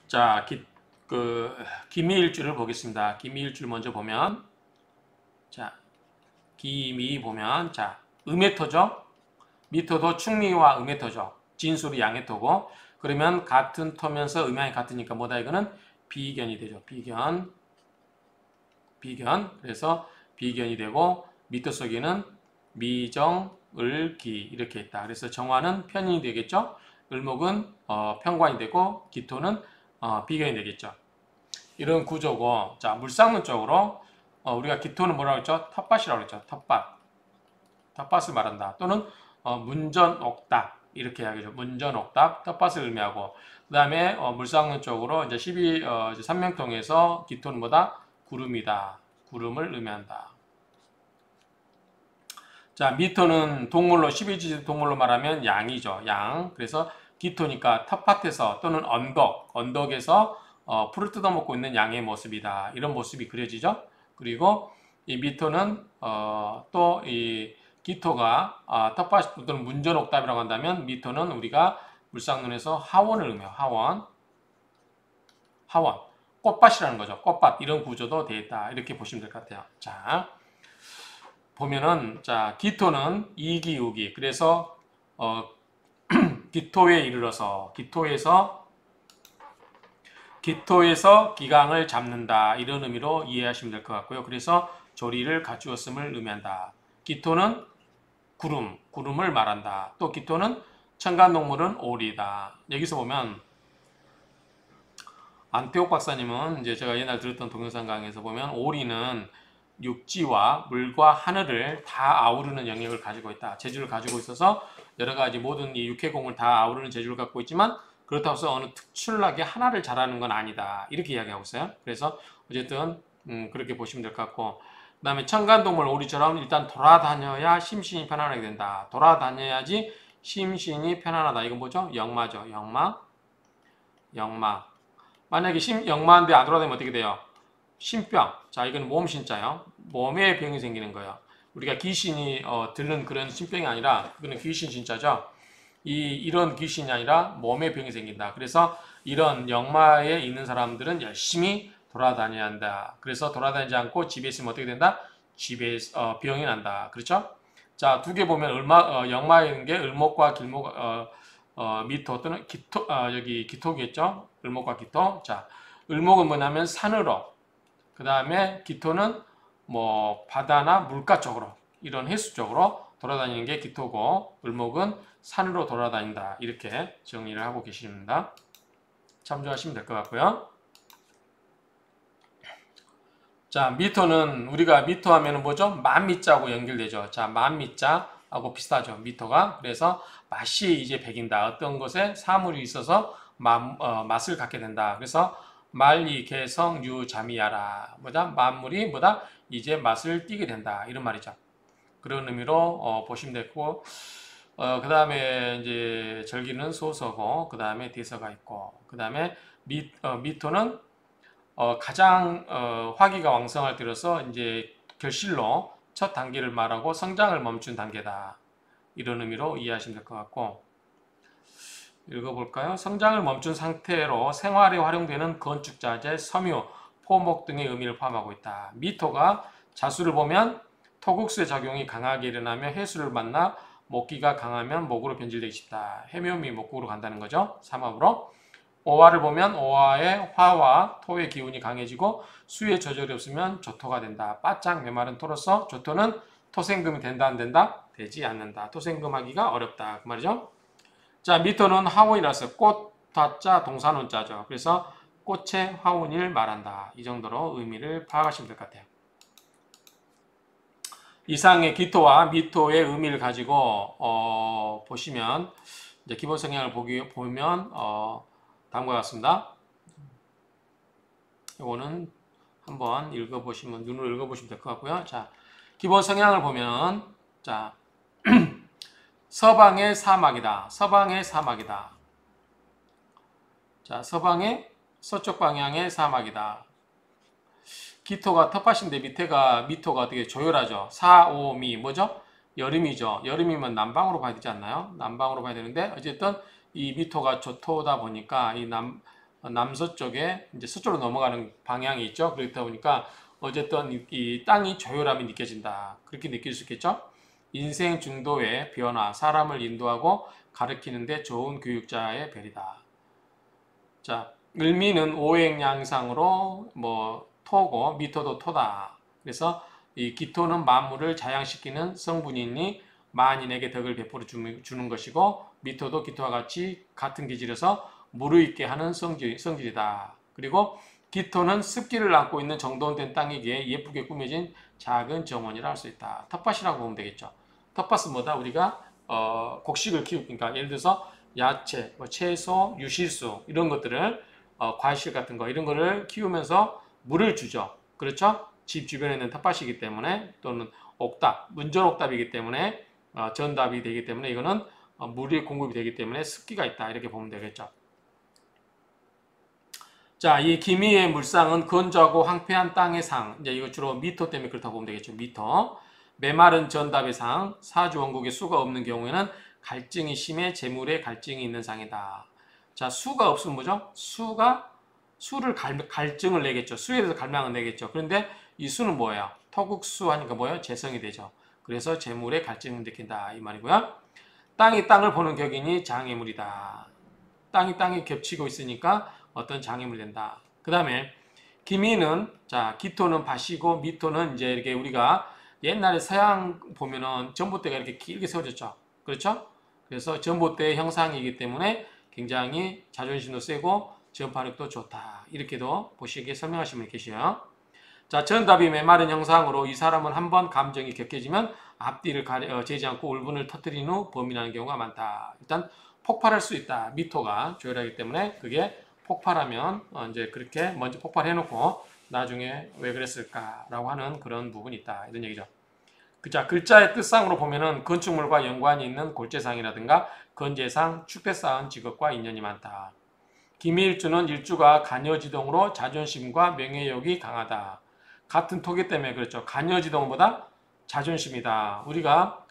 자, 기미일주를 보겠습니다. 기미일주를 먼저 보면, 자, 기미 보면, 자, 음해토죠? 미토도 충미와 음해토죠. 진수로 양해토고, 그러면 같은 토면서 음양이 같으니까 뭐다 이거는 비견이 되죠. 비견. 그래서 비견이 되고, 미토 속에는 미정, 을, 기 이렇게 있다. 그래서 정화는 편인이 되겠죠. 을목은 편관이 되고, 기토는 비견이 되겠죠. 이런 구조고, 자, 물상론 쪽으로 우리가 기토는 뭐라고 했죠? 텃밭이라고 했죠. 텃밭을 말한다. 또는 문전옥답 이렇게 이야기죠. 문전옥답, 텃밭을 의미하고, 그 다음에 물상론 쪽으로 이제 3명통에서 기토는 뭐다? 구름이다. 구름을 의미한다. 자, 미토는 동물로 12지지 동물로 말하면 양이죠. 양. 그래서 기토니까 텃밭에서 또는 언덕에서 풀을 뜯어먹고 있는 양의 모습이다. 이런 모습이 그려지죠. 그리고 이 미토는 또 이 기토가 텃밭 또는 문전옥답이라고 한다면 미토는 우리가 물상론에서 하원을 의미해요. 하원. 꽃밭이라는 거죠. 꽃밭 이런 구조도 되어 있다. 이렇게 보시면 될 것 같아요. 자, 보면은 자, 기토는 이기우기. 그래서 기토에 이르러서 기토에서 기강을 잡는다. 이런 의미로 이해하시면 될 것 같고요. 그래서 조리를 갖추었음을 의미한다. 기토는 구름을 말한다. 또 기토는 천간동물은 오리다. 여기서 보면 안태옥 박사님은 이제 제가 옛날 들었던 동영상 강의에서 보면 오리는 육지와 물과 하늘을 다 아우르는 영역을 가지고 있다. 재주를 가지고 있어서 여러 가지 모든 이 육해공을 다 아우르는 재주를 갖고 있지만 그렇다고 해서 어느 특출나게 하나를 잘하는 건 아니다. 이렇게 이야기하고 있어요. 그래서 어쨌든 그렇게 보시면 될 것 같고, 그 다음에 천간동물 오리처럼 일단 돌아다녀야 심신이 편안하게 된다. 돌아다녀야지 심신이 편안하다. 이건 뭐죠? 역마죠. 역마. 만약에 역마인데 안 돌아다니면 어떻게 돼요? 신병. 자, 이건 몸신자요. 몸에 병이 생기는 거예요. 우리가 귀신이 들는 그런 신병이 아니라 그거는 귀신 진짜죠. 이런 귀신이 아니라 몸에 병이 생긴다. 그래서 이런 역마에 있는 사람들은 열심히 돌아다녀야 한다. 그래서 돌아다니지 않고 집에 있으면 어떻게 된다? 집에 병이 난다. 그렇죠? 자, 두 개 보면 역마에 있는 게 을목과 길목, 미토 또는 기토, 여기 기토겠죠? 을목과 기토. 자, 을목은 뭐냐면 산으로, 그 다음에 기토는 뭐 바다나 물가 쪽으로, 이런 해수 쪽으로 돌아다니는 게 기토고, 을목은 산으로 돌아다닌다. 이렇게 정리를 하고 계십니다. 참조하시면 될 것 같고요. 자, 미토는 우리가 미토 하면은 뭐죠? 만미자하고 연결되죠. 자, 만미자하고 비슷하죠. 미토가. 그래서 맛이 이제 배긴다. 어떤 것에 사물이 있어서 맛을 갖게 된다. 그래서 말리 개성 유 자미야라. 뭐다? 만물이 뭐다? 이제 맛을 띠게 된다. 이런 말이죠. 그런 의미로 보시면 되고, 그 다음에 이제 절기는 소서고, 그 다음에 대서가 있고, 그 다음에 미토는 가장 화기가 왕성할 때로서 이제 결실로 첫 단계를 말하고 성장을 멈춘 단계다. 이런 의미로 이해하시면 될 것 같고, 읽어볼까요? 성장을 멈춘 상태로 생활에 활용되는 건축자재, 섬유, 포목 등의 의미를 포함하고 있다. 미토가 자수를 보면 토국수의 작용이 강하게 일어나며 해수를 만나 목기가 강하면 목으로 변질되기 쉽다. 해묘미 목국으로 간다는 거죠. 삼합으로. 오화를 보면 오화의 화와 토의 기운이 강해지고 수의 조절이 없으면 조토가 된다. 바짝 메마른 토로서 조토는 토생금이 된다 안 된다? 되지 않는다. 토생금하기가 어렵다. 그 말이죠. 자, 미토는 화운이라서 꽃, 다자, 동산운자죠. 그래서 꽃의 화운을 말한다. 이 정도로 의미를 파악하시면 될 것 같아요. 이상의 기토와 미토의 의미를 가지고 보시면 이제 기본 성향을 보면 다음과 같습니다. 이거는 한번 읽어보시면 눈으로 읽어보시면 될 것 같고요. 자, 기본 성향을 보면 자 서방의 사막이다. 서방의 사막이다. 자, 서방의 서쪽 방향의 사막이다. 기토가 텃밭인데 미토가 되게 조열하죠. 사오미 뭐죠? 여름이죠. 여름이면 남방으로 봐야 되지 않나요? 남방으로 봐야 되는데 어쨌든 이 미토가 조토다 보니까 이 남서쪽에 이제 서쪽으로 넘어가는 방향이 있죠. 그렇다 보니까 어쨌든 이 땅이 조율함이 느껴진다. 그렇게 느낄 수 있겠죠. 인생 중도의 변화, 사람을 인도하고 가르치는데 좋은 교육자의 별이다. 자, 을미는 오행양상으로 뭐 토고 미토도 토다. 그래서 이 기토는 만물을 자양시키는 성분이니 만인에게 덕을 베풀어 주는 것이고 미토도 기토와 같이 같은 기질에서 무르익게 하는 성질이다. 그리고 기토는 습기를 안고 있는 정돈된 땅이기에 예쁘게 꾸며진 작은 정원이라 할 수 있다. 텃밭이라고 보면 되겠죠. 텃밭은 뭐다? 우리가 곡식을 키우니까 예를 들어서 야채, 뭐 채소, 유실수 이런 것들을 과실 같은 거 이런 거를 키우면서 물을 주죠. 그렇죠? 집 주변에 있는 텃밭이기 때문에 또는 옥답, 문전옥답이기 때문에 전답이 되기 때문에 이거는 물이 공급이 되기 때문에 습기가 있다 이렇게 보면 되겠죠. 자, 이 기미의 물상은 건조하고 황폐한 땅의 상. 이제 이거 주로 미토 때문에 그렇다고 보면 되겠죠. 미토. 메마른 전답의 상. 사주 원국에 수가 없는 경우에는 갈증이 심해 재물에 갈증이 있는 상이다. 자, 수가 없으면 뭐죠? 수를 갈증을 내겠죠. 수에 대해서 갈망을 내겠죠. 그런데 이 수는 뭐예요? 토국수 하니까 뭐예요? 재성이 되죠. 그래서 재물에 갈증을 느낀다 이 말이고요. 땅이 땅을 보는 격이니 장애물이다. 땅이 겹치고 있으니까 어떤 장애물이 된다. 그 다음에 기미는 자 기토는 밭이고 미토는 이제 이렇게 우리가 옛날에 서양 보면은 전봇대가 이렇게 길게 세워졌죠. 그렇죠? 그래서 전봇대의 형상이기 때문에 굉장히 자존심도 세고 전파력도 좋다. 이렇게도 보시기에 설명하신 분이 계셔요. 자, 전답이 메마른 형상으로 이 사람은 한번 감정이 격해지면 앞뒤를 재지 않고 울분을 터뜨린 후 범인하는 경우가 많다. 일단 폭발할 수 있다. 미토가 조율하기 때문에 그게 폭발하면 이제 그렇게 먼저 폭발해놓고 나중에 왜 그랬을까라고 하는 그런 부분이 있다. 이런 얘기죠. 자, 글자의 뜻상으로 보면은 건축물과 연관이 있는 골재상이라든가 건재상, 축대 쌓은 직업과 인연이 많다. 기미일주는 일주가 간여지동으로 자존심과 명예욕이 강하다. 같은 토기 때문에 그렇죠. 간여지동보다 자존심이다. 우리가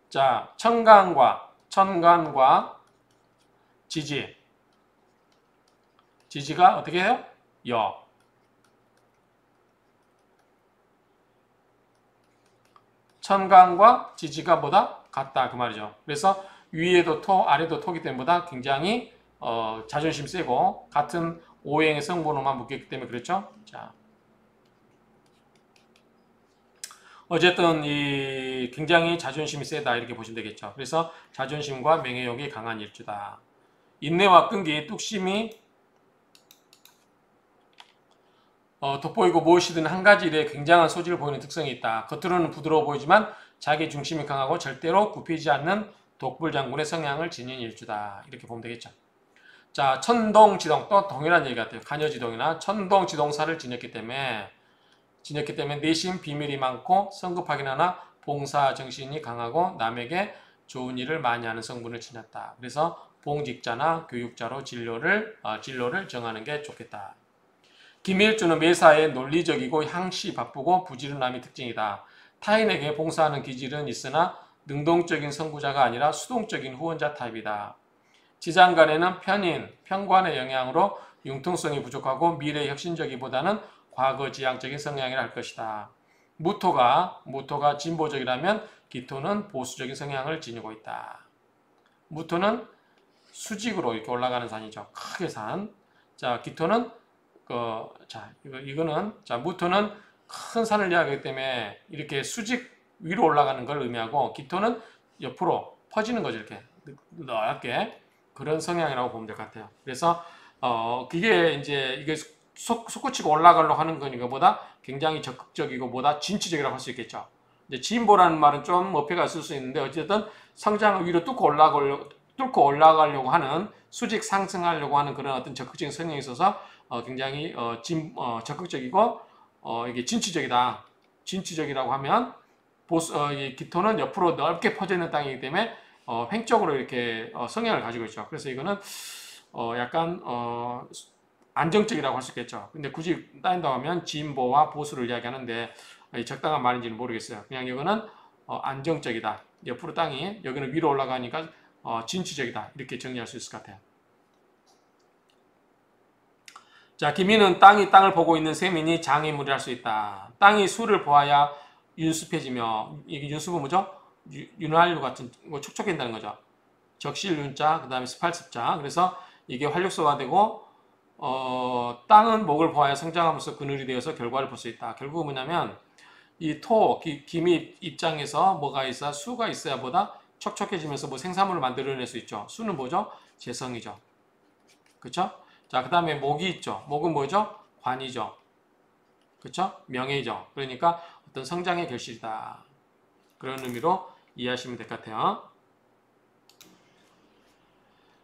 자 천간과 지지가 어떻게 해요? 여. 천간과 지지가 보다 같다 그 말이죠. 그래서 위에도 토, 아래도 토기 때문에 굉장히 자존심 세고 같은 오행의 성분으로만 묶였기 때문에 그렇죠. 자, 어쨌든 이 굉장히 자존심이 세다 이렇게 보시면 되겠죠. 그래서 자존심과 명예욕이 강한 일주다. 인내와 끈기, 뚝심이 돋보이고 무엇이든 한 가지 일에 굉장한 소질을 보이는 특성이 있다. 겉으로는 부드러워 보이지만 자기 중심이 강하고 절대로 굽히지 않는 독불장군의 성향을 지닌 일주다. 이렇게 보면 되겠죠. 자, 천동지동 또 동일한 얘기 같아요. 간여지동이나 천동지동사를 지녔기 때문에 내심 비밀이 많고 성급하긴 하나 봉사정신이 강하고 남에게 좋은 일을 많이 하는 성분을 지녔다. 그래서 봉직자나 교육자로 진로를 정하는 게 좋겠다. 김일주는 매사에 논리적이고 향시 바쁘고 부지런함이 특징이다. 타인에게 봉사하는 기질은 있으나 능동적인 선구자가 아니라 수동적인 후원자 타입이다. 지장간에는 편관의 영향으로 융통성이 부족하고 미래 혁신적이보다는 과거지향적인 성향이라 할 것이다. 무토가 진보적이라면 기토는 보수적인 성향을 지니고 있다. 무토는 수직으로 이렇게 올라가는 산이죠. 크게 산. 자, 기토는 이거는 무토는 큰 산을 이야기하기 때문에 이렇게 수직 위로 올라가는 걸 의미하고 기토는 옆으로 퍼지는 거죠. 이렇게 넓게 그런 성향이라고 보면 될 것 같아요. 그래서 그게 이제 이게 솟구치고 올라가려고 하는 거니까 보다 굉장히 적극적이고 보다 진취적이라고 할 수 있겠죠. 이제 진보라는 말은 좀 어폐가 있을 수 있는데 어쨌든 성장을 위로 뚫고 올라가려고 하는 수직 상승하려고 하는 그런 어떤 적극적인 성향이 있어서 굉장히 적극적이고 이게 진취적이다. 진취적이라고 하면 이 기토는 옆으로 넓게 퍼져 있는 땅이기 때문에 횡적으로 이렇게 성향을 가지고 있죠. 그래서 이거는 약간 안정적이라고 할 수 있겠죠. 근데 굳이 따진다고 하면 진보와 보수를 이야기하는데 적당한 말인지는 모르겠어요. 그냥 이거는 안정적이다. 옆으로 땅이 여기는 위로 올라가니까 진취적이다. 이렇게 정리할 수 있을 것 같아요. 자, 기민은 땅을 보고 있는 셈이니 장애물이 할 수 있다. 땅이 수를 보아야 윤습해지며, 이게 윤습은 뭐죠? 윤활유 같은 거 촉촉해진다는 거죠. 적실 윤자, 그 다음에 스팔습자. 그래서 이게 활력소가 되고, 땅은 목을 보아야 성장하면서 그늘이 되어서 결과를 볼 수 있다. 결국은 뭐냐면, 이 기미 입장에서 뭐가 있어야, 수가 있어야 보다 촉촉해지면서 뭐 생산물을 만들어낼 수 있죠. 수는 뭐죠? 재성이죠. 그쵸? 자, 그 다음에 목이 있죠. 목은 뭐죠? 관이죠. 그쵸? 명예죠. 그러니까 어떤 성장의 결실이다. 그런 의미로 이해하시면 될 것 같아요.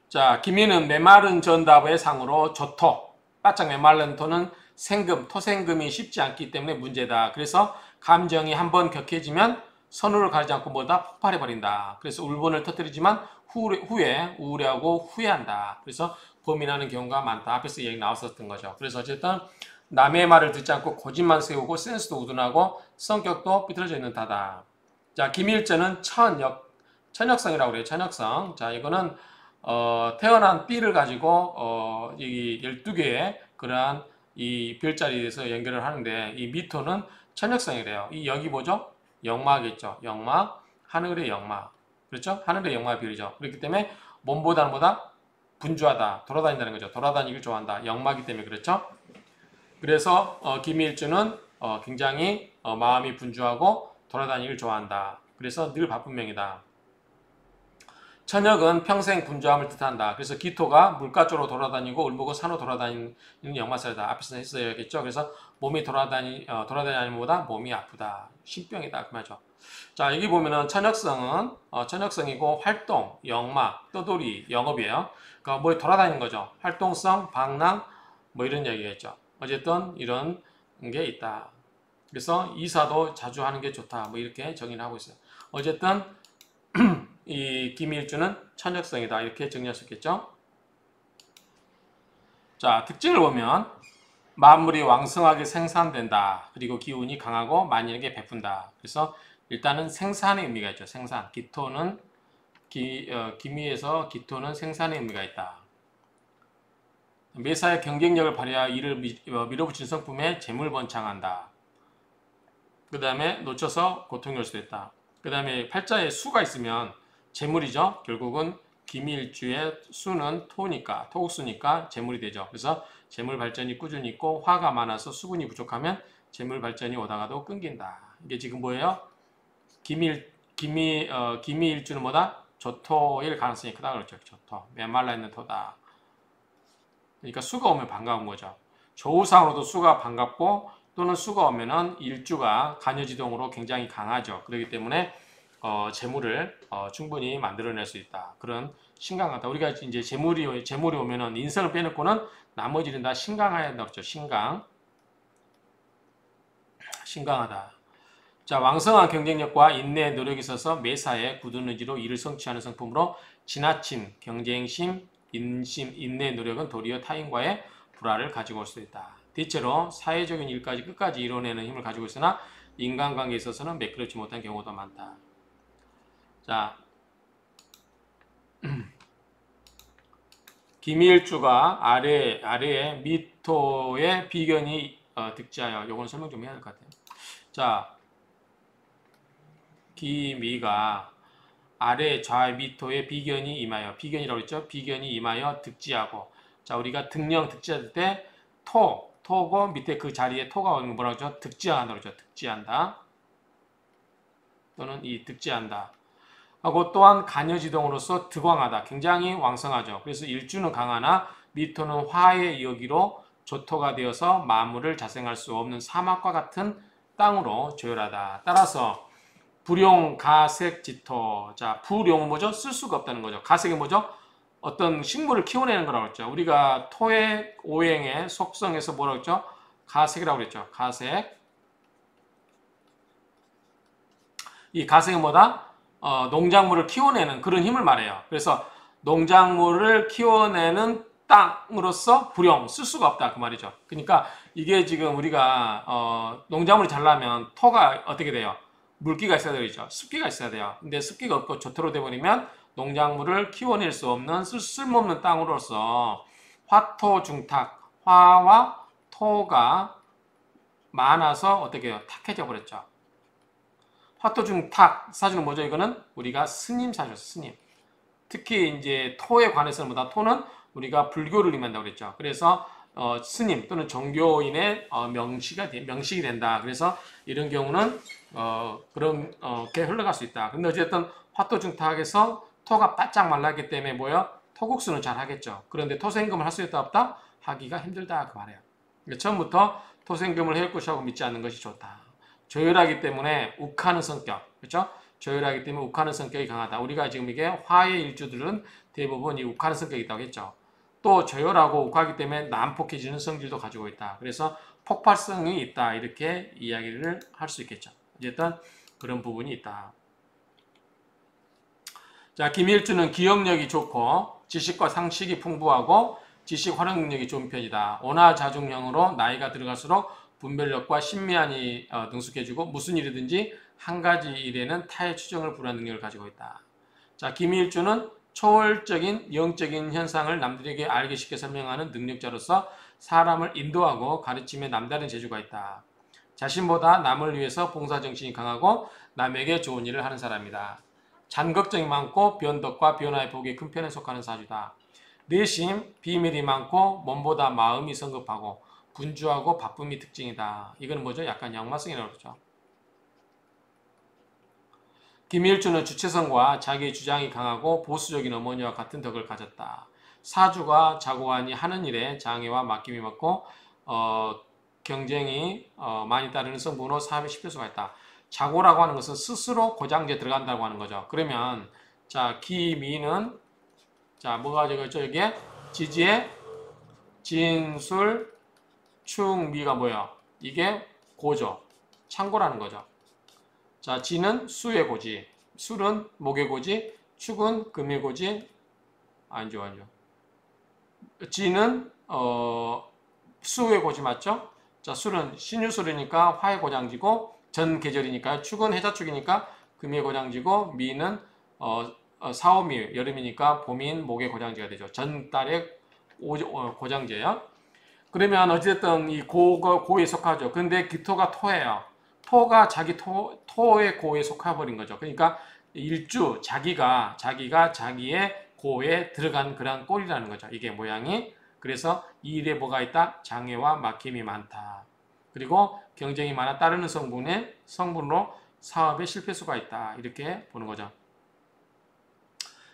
자, 기미는 메마른 전답의 상으로 조토. 바짝 메마른 토는 생금, 토생금이 쉽지 않기 때문에 문제다. 그래서 감정이 한번 격해지면 선우를 가리지 않고 뭐다? 폭발해버린다. 그래서 울분을 터뜨리지만 후에 우울해하고 후회한다. 그래서 고민하는 경우가 많다. 앞에서 얘기 나왔었던 거죠. 그래서 어쨌든 남의 말을 듣지 않고 고집만 세우고 센스도 우둔하고 성격도 삐뚤어져 있는 타다. 자, 김일전은 천역성이라고 그래요. 천역성. 자, 이거는 태어난 띠를 가지고 이 12개의 그러한 이 별자리에서 연결을 하는데 이 미토는 천역성이래요. 이 여기 뭐죠? 역마겠죠. 역마, 하늘의 역마. 그렇죠? 하늘의 역마 별이죠. 그렇기 때문에 몸보다는 뭐다? 분주하다. 돌아다닌다는 거죠. 돌아다니길 좋아한다. 역마기 때문에 그렇죠? 그래서 김일주는 굉장히 마음이 분주하고 돌아다니길 좋아한다. 그래서 늘 바쁜 명이다. 천역은 평생 분주함을 뜻한다. 그래서 기토가 물가 쪽으로 돌아다니고 을목은 산으로 돌아다니는 역마살이다. 앞에서 했어야겠죠. 그래서 몸이 돌아다니는 것보다 몸이 아프다. 신병이다. 그 말이죠. 자, 여기 보면은 천역성은 천역성이고 활동, 역마, 떠돌이, 영업이에요. 그러니까 뭐 돌아다니는 거죠. 활동성, 방랑 뭐 이런 얘기겠죠. 어쨌든 이런 게 있다. 그래서 이사도 자주 하는 게 좋다. 뭐 이렇게 정의를 하고 있어요. 어쨌든 이 김일주는 천역성이다. 이렇게 정리할 수 있겠죠. 자, 특징을 보면 만물이 왕성하게 생산된다. 그리고 기운이 강하고 만인에게 베푼다. 그래서 일단은 생산의 의미가 있죠. 생산. 기토는 기미에서 기토는 생산의 의미가 있다. 매사에 경쟁력을 발휘하여 이를 밀어붙인 성품에 재물번창한다. 그 다음에 놓쳐서 고통이 올 수도 있다. 그 다음에 팔자에 수가 있으면 재물이죠. 결국은 기미일주의 수는 토니까, 토국수니까 재물이 되죠. 그래서 재물 발전이 꾸준히 있고 화가 많아서 수분이 부족하면 재물 발전이 오다가도 끊긴다. 이게 지금 뭐예요? 기미일주는 뭐다? 조토일 가능성이 크다 그랬죠. 조토. 메말라 있는 토다. 그러니까 수가 오면 반가운 거죠. 조우상으로도 수가 반갑고 또는 수가 오면은 일주가 간여지동으로 굉장히 강하죠. 그렇기 때문에 재물을 충분히 만들어낼 수 있다. 그런 신강하다. 우리가 이제 재물이 오면은 인성을 빼놓고는 나머지는 다 신강해야 한다고 그랬죠. 신강하다. 자, 왕성한 경쟁력과 인내, 노력이 있어서 매사에 굳은 의지로 일을 성취하는 성품으로 지나친 경쟁심, 인심, 인내, 노력은 도리어 타인과의 불화를 가지고 올 수 있다. 대체로 사회적인 일까지 끝까지 이뤄내는 힘을 가지고 있으나 인간관계에 있어서는 매끄럽지 못한 경우도 많다. 자, 김일주가 아래에 미토의 비견이 득지하여 요건 설명 좀 해야 될 것 같아요. 자, 기미가 아래 좌 미토의 비견이 임하여 비견이라고 했죠. 비견이 임하여 득지하고 자 우리가 등령 득지할 때 토고 밑에 그 자리에 토가 오는 거 뭐라고 하죠? 득지한다고 그러죠. 득지한다 또는 이 득지한다 하고 또한 간여지동으로서 득왕하다 굉장히 왕성하죠. 그래서 일주는 강하나 미토는 화의 여기로 조토가 되어서 만물을 자생할 수 없는 사막과 같은 땅으로 조열하다. 따라서 불용, 가색, 지토. 자, 불용은 뭐죠? 쓸 수가 없다는 거죠. 가색은 뭐죠? 어떤 식물을 키워내는 거라고 했죠. 우리가 토의 오행의 속성에서 뭐라고 했죠? 가색이라고 그랬죠. 가색. 이 가색은 뭐다? 농작물을 키워내는 그런 힘을 말해요. 그래서 농작물을 키워내는 땅으로서 불용, 쓸 수가 없다. 그 말이죠. 그러니까 이게 지금 우리가 농작물이 자라면 토가 어떻게 돼요? 물기가 있어야 되죠. 습기가 있어야 돼요. 근데 습기가 없고 조토로 돼버리면 농작물을 키워낼 수 없는 쓸모없는 땅으로서 화토중탁, 화와 토가 많아서 어떻게 해요? 탁해져 버렸죠. 화토 중 탁, 사주는 뭐죠? 이거는 우리가 스님 사주, 스님. 특히 이제 토에 관해서는 뭐다? 토는 우리가 불교를 의미한다고 그랬죠. 그래서 스님 또는 종교인의 명식이 된다. 그래서 이런 경우는 그렇게 흘러갈 수 있다. 근데 어쨌든 화토 중탁에서 토가 바짝 말랐기 때문에 뭐요? 토국수는 잘 하겠죠. 그런데 토생금을 할 수 있다 없다? 하기가 힘들다 그 말이에요. 처음부터 토생금을 해올 것이라고 믿지 않는 것이 좋다. 조열하기 때문에 욱하는 성격, 그렇죠? 조열하기 때문에 욱하는 성격이 강하다. 우리가 지금 이게 화의 일주들은 대부분 이 욱하는 성격이 있다고 했죠. 또 조열하고 욱하기 때문에 난폭해지는 성질도 가지고 있다. 그래서 폭발성이 있다. 이렇게 이야기를 할 수 있겠죠. 어쨌든 그런 부분이 있다. 자, 김일주는 기억력이 좋고 지식과 상식이 풍부하고 지식 활용 능력이 좋은 편이다. 온화자중형으로 나이가 들어갈수록 분별력과 신미안이 능숙해지고 무슨 일이든지 한 가지 일에는 타의 추정을 불하는 능력을 가지고 있다. 자, 김일주는 초월적인 영적인 현상을 남들에게 알기 쉽게 설명하는 능력자로서 사람을 인도하고 가르침에 남다른 재주가 있다. 자신보다 남을 위해서 봉사정신이 강하고 남에게 좋은 일을 하는 사람이다. 잔걱정이 많고 변덕과 변화의 폭이 큰 편에 속하는 사주다. 내심, 비밀이 많고 몸보다 마음이 성급하고 분주하고 바쁨이 특징이다. 이건 뭐죠? 약간 양마성이라고 그러죠. 김일주는 주체성과 자기의 주장이 강하고 보수적인 어머니와 같은 덕을 가졌다. 사주가 자고하니 하는 일에 장애와 맡김이 많고 경쟁이 많이 따르는 성분으로 사업에 쉽을 수가 있다. 자고라고 하는 것은 스스로 고장제 들어간다고 하는 거죠. 그러면 자 기미는 자 뭐가 되겠죠? 이게 지지의 진술 충미가 뭐예요? 이게 고죠. 창고라는 거죠. 자, 지는 수의 고지, 술은 목의 고지, 축은 금의 고지. 아니죠. 지는 수의 고지 맞죠? 자, 술은 신유술이니까 화의 고장지고 전 계절이니까 축은 해자축이니까 금의 고장지고 미는 사오미 여름이니까 봄인 목의 고장지가 되죠. 전달의 고장지예요. 그러면 어쨌든 이 고에 속하죠. 근데 기토가 토예요. 토가 자기 토의 고에 속해버린 거죠. 그러니까 일주 자기가 자기의 고에 들어간 그런 꼴이라는 거죠. 이게 모양이. 그래서 이 일에 뭐가 있다? 장애와 막힘이 많다. 그리고 경쟁이 많아 따르는 성분으로 사업에 실패수가 있다. 이렇게 보는 거죠.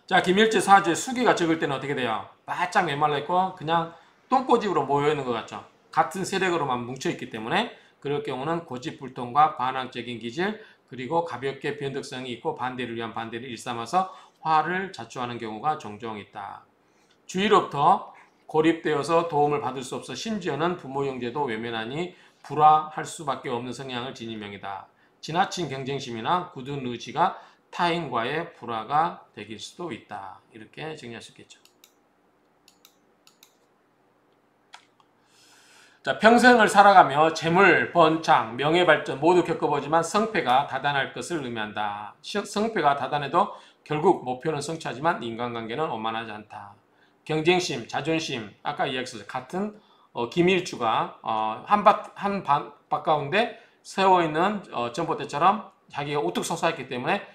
자, 김일주 사주에 수기가 적을 때는 어떻게 돼요? 바짝 메말라 있고 그냥 똥꼬집으로 모여있는 것 같죠. 같은 세력으로만 뭉쳐있기 때문에 그럴 경우는 고집불통과 반항적인 기질 그리고 가볍게 변덕성이 있고 반대를 위한 반대를 일삼아서 화를 자초하는 경우가 종종 있다. 주위로부터 고립되어서 도움을 받을 수 없어 심지어는 부모 형제도 외면하니 불화할 수밖에 없는 성향을 지닌 명이다. 지나친 경쟁심이나 굳은 의지가 타인과의 불화가 되길 수도 있다. 이렇게 정리할 수 있겠죠. 자, 평생을 살아가며 재물, 번창, 명예발전 모두 겪어보지만 성패가 다단할 것을 의미한다. 성패가 다단해도 결국 목표는 성취하지만 인간관계는 원만하지 않다. 경쟁심, 자존심, 아까 이야기했었죠. 같은 김일주가 한 밭 가운데 세워있는 전봇대처럼 자기가 우뚝 솟아있기 때문에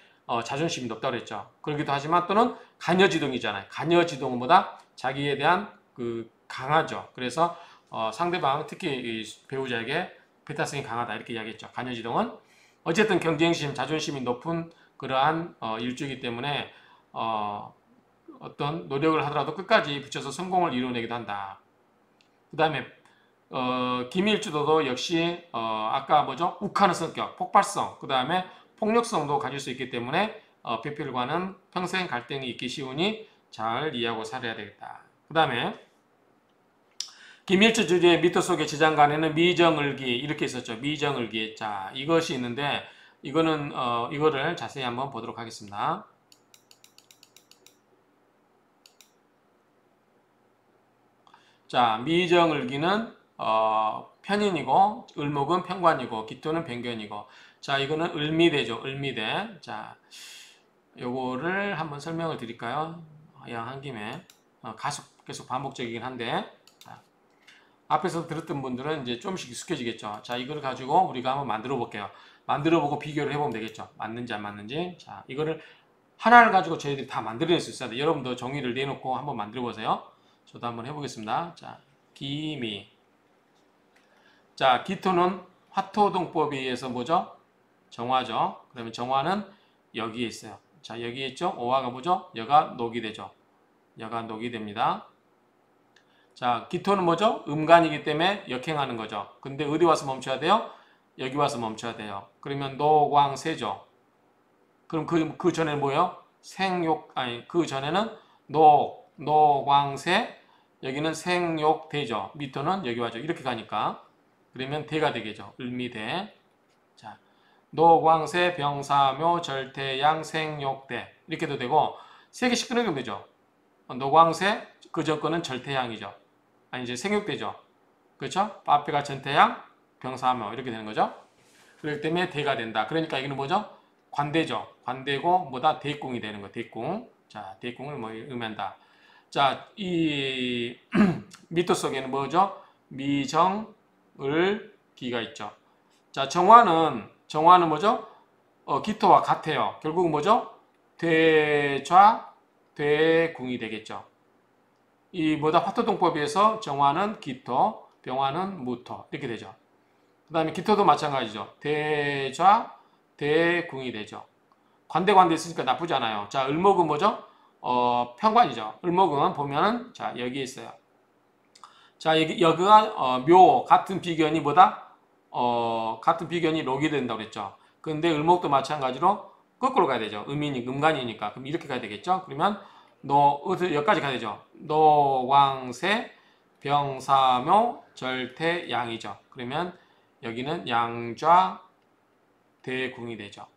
자존심이 높다고 그랬죠. 그러기도 하지만 또는 간여지동이잖아요. 간여지동은 뭐다? 자기에 대한 강하죠. 그래서 상대방 특히 배우자에게 배타성이 강하다 이렇게 이야기했죠. 간여지동은 어쨌든 경쟁심, 자존심이 높은 그러한 일주이기 때문에 어떤 노력을 하더라도 끝까지 붙여서 성공을 이루어내기도 한다. 그 다음에 김일주도도 역시 아까 뭐죠? 욱하는 성격, 폭발성, 그 다음에 폭력성도 가질 수 있기 때문에 배필과는 평생 갈등이 있기 쉬우니 잘 이해하고 살아야 되겠다. 그 다음에 김일주 주제의 미토 속의 지장간에는 미정을기 이렇게 있었죠. 미정을기. 자, 이것이 있는데 이거를 자세히 한번 보도록 하겠습니다. 자, 미정을기는 편인이고 을목은 편관이고 기토는 변견이고 자, 이거는 을미대죠. 을미대. 자, 요거를 한번 설명을 드릴까요? 한 김에 계속 반복적이긴 한데 앞에서 들었던 분들은 이제 좀씩 익숙해지겠죠. 자, 이걸 가지고 우리가 한번 만들어 볼게요. 만들어 보고 비교를 해보면 되겠죠. 맞는지 안 맞는지. 자, 이거를 하나를 가지고 저희들이 다 만들어낼 수 있어야 돼. 여러분도 정의를 내놓고 한번 만들어 보세요. 저도 한번 해보겠습니다. 자, 기미. 자, 기토는 화토동법에 의해서 뭐죠? 정화죠. 그러면 정화는 여기에 있어요. 자, 여기에 있죠? 오화가 뭐죠? 여가 녹이 되죠. 여가 녹이 됩니다. 자, 기토는 뭐죠? 음간이기 때문에 역행하는 거죠. 근데 어디 와서 멈춰야 돼요? 여기 와서 멈춰야 돼요. 그러면 노광세죠. 그럼 그 전에는 뭐예요? 그 전에는 노광세, 여기는 생욕대죠. 미토는 여기 와죠. 이렇게 가니까. 그러면 대가 되겠죠. 을미대. 자, 노광세, 병사묘, 절태양, 생욕대. 이렇게도 되고, 세 개씩 끊으면 되죠. 노광세, 그 전 거는 절태양이죠. 아니, 이제 생육대죠. 그렇죠? 앞에가 전태양, 병사묘 이렇게 되는 거죠. 그렇기 때문에 대가 된다. 그러니까 이거는 뭐죠? 관대죠. 관대고 뭐다? 대궁이 되는 거. 대궁. 자, 대궁을 뭐 의미한다. 자, 이 미토 속에는 뭐죠? 미정, 을, 기가 있죠. 자, 정화는 뭐죠? 기토와 같아요. 결국은 뭐죠? 대좌, 대궁이 되겠죠. 이 뭐다? 화토동법에서 정화는 기토, 병화는 무토 이렇게 되죠. 그 다음에 기토도 마찬가지죠. 대좌, 대궁이 되죠. 관대 있으니까 나쁘지 않아요. 자, 을목은 뭐죠? 편관이죠. 을목은 보면은 자, 여기 있어요. 자, 여기가 묘 같은 비견이 뭐다? 같은 비견이 녹이 된다고 그랬죠. 근데 을목도 마찬가지로 거꾸로 가야 되죠. 음간이니까. 그럼 이렇게 가야 되겠죠. 그러면 여기까지 가야 되죠. 노광세, 병사묘, 절태, 양이죠. 그러면 여기는 양좌, 대궁이 되죠.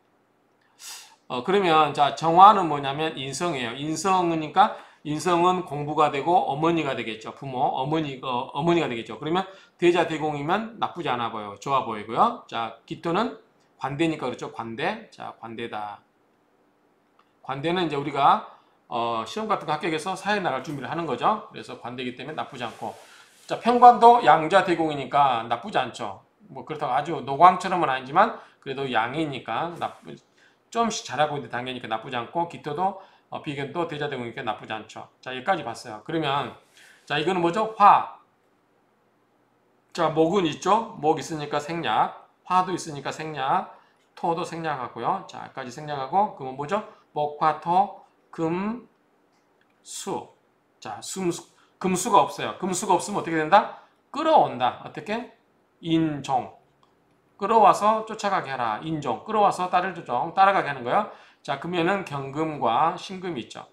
그러면 자, 정화는 뭐냐면 인성이에요. 인성은 공부가 되고 어머니가 되겠죠. 어머니가 되겠죠. 그러면 대자 대공이면 나쁘지 않아 보여요. 좋아 보이고요. 자, 기토는 관대니까 그렇죠. 관대. 자, 관대다. 관대는 이제 우리가 시험 같은 거 합격해서 사회 나갈 준비를 하는 거죠. 그래서 관대이기 때문에 나쁘지 않고. 자, 편관도 양자 대공이니까 나쁘지 않죠. 뭐 그렇다고 아주 노광처럼은 아니지만 그래도 양이니까 좀씩 잘하고 있는 단계니까 나쁘지 않고, 기토도 비견도 대자대공이니까 나쁘지 않죠. 자, 여기까지 봤어요. 그러면 자, 이거는 뭐죠? 화. 자, 목은 있죠? 목 있으니까 생략, 화도 있으니까 생략, 토도 생략하고요. 자, 여기까지 생략하고, 그러면 뭐죠? 목, 화, 토, 금, 수. 자, 금수가 없어요. 금수가 없으면 어떻게 된다? 끌어온다. 어떻게? 인종. 끌어와서 쫓아가게 하라. 인종. 끌어와서 따라가게 하는 거야. 자, 그러면은 경금과 신금이 있죠.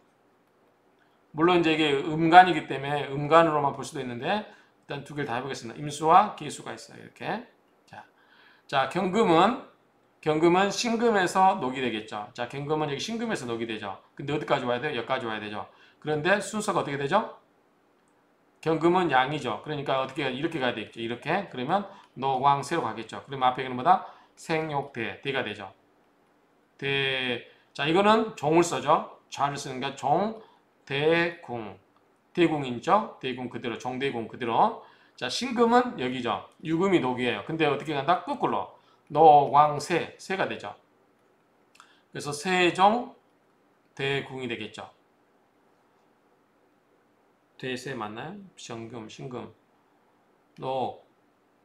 물론 이제 이게 음간이기 때문에 음간으로만 볼 수도 있는데, 일단 두 개를 다 해보겠습니다. 임수와 기수가 있어요. 이렇게. 자, 경금은 신금에서 녹이 되겠죠. 자, 경금은 여기 신금에서 녹이 되죠. 근데 어디까지 와야 돼요? 여기까지 와야 되죠. 그런데 순서가 어떻게 되죠? 경금은 양이죠. 그러니까 이렇게 가야 되겠죠. 이렇게. 그러면 노광세로 가겠죠. 그러면 앞에 있는 뭐다? 생욕대, 대가 되죠. 자, 이거는 종을 써죠. 좌를 쓰는 게 종, 대궁. 대궁이죠. 대궁 그대로, 종대궁 그대로. 자, 신금은 여기죠. 유금이 녹이에요. 근데 어떻게 간다? 거꾸로. 노광세, 세가 되죠. 그래서 세종, 대궁이 되겠죠. 대세 맞나요? 정금, 신금.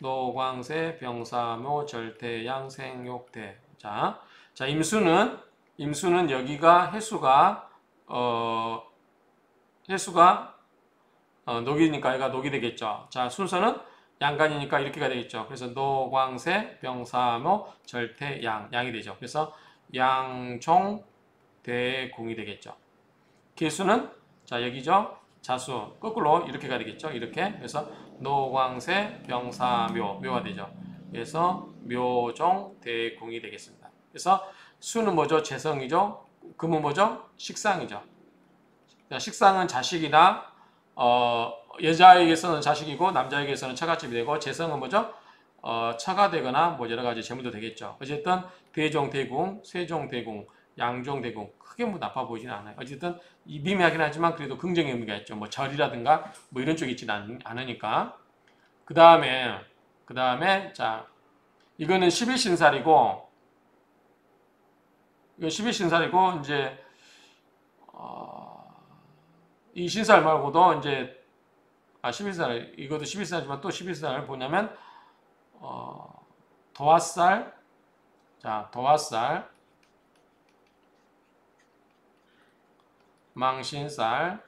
노광세, 병사묘, 절태양, 생욕대. 자, 임수는 여기가 해수가 녹이니까 얘가 녹이 되겠죠. 자, 순서는 양간이니까 이렇게가 되겠죠. 그래서 노광세, 병사묘, 절태양, 양이 되죠. 그래서 양종, 대궁이 되겠죠. 개수는 자, 여기죠. 자수 거꾸로 이렇게 가야 되겠죠. 이렇게. 그래서 노광세, 병사묘, 묘가 되죠. 그래서 묘종, 대궁이 되겠습니다. 그래서 수는 뭐죠? 재성이죠. 금은 뭐죠? 식상이죠. 식상은 자식이나 여자에게서는 자식이고 남자에게서는 처갓집이 되고, 재성은 뭐죠? 처가 되거나 뭐 여러 가지 재물도 되겠죠. 어쨌든 대종, 대궁, 세종, 대궁, 양종, 대궁 크게 뭐 나빠 보이지는 않아요. 어쨌든 미미하긴 하지만 그래도 긍정의 의미가 있죠. 뭐 절이라든가 뭐 이런 쪽이 있지는 않으니까. 그 다음에 자 이거는 11신살이고 이거 11신살이고 이제 이 신살 말고도 이제 11살 이것도 11살이지만 또 11살을 보냐면 도화살 자 도화살 망신살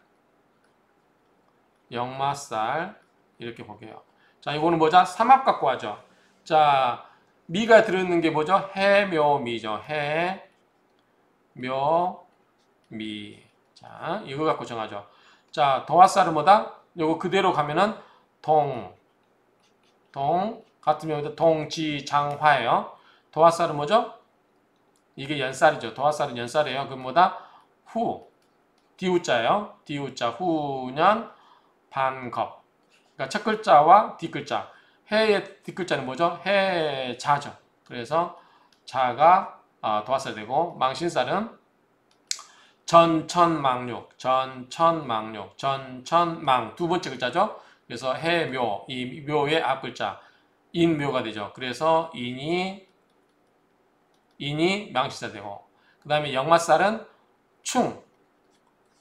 역마살 이렇게 볼게요. 자 이거는 뭐죠? 삼합 갖고 하죠. 자 미가 들어있는 게 뭐죠? 해묘미죠. 해묘미 자 이거 갖고 정하죠. 자 도화살은 뭐다? 요거 그대로 가면은 동 같으면 동지장화예요. 도화살은 뭐죠? 이게 연살이죠. 도화살은 연살이에요. 그럼 뭐다? 후 디우자예요. 디우자 후년 반겁. 그러니까 첫 글자와 뒷글자. 해의 뒷글자는 뭐죠? 해자죠. 그래서 자가 도화살 되고 망신살은 전천망육 두 번째 글자죠. 그래서 해묘 이 묘의 앞 글자 인묘가 되죠. 그래서 인이 망신살 되고 그 다음에 역마살은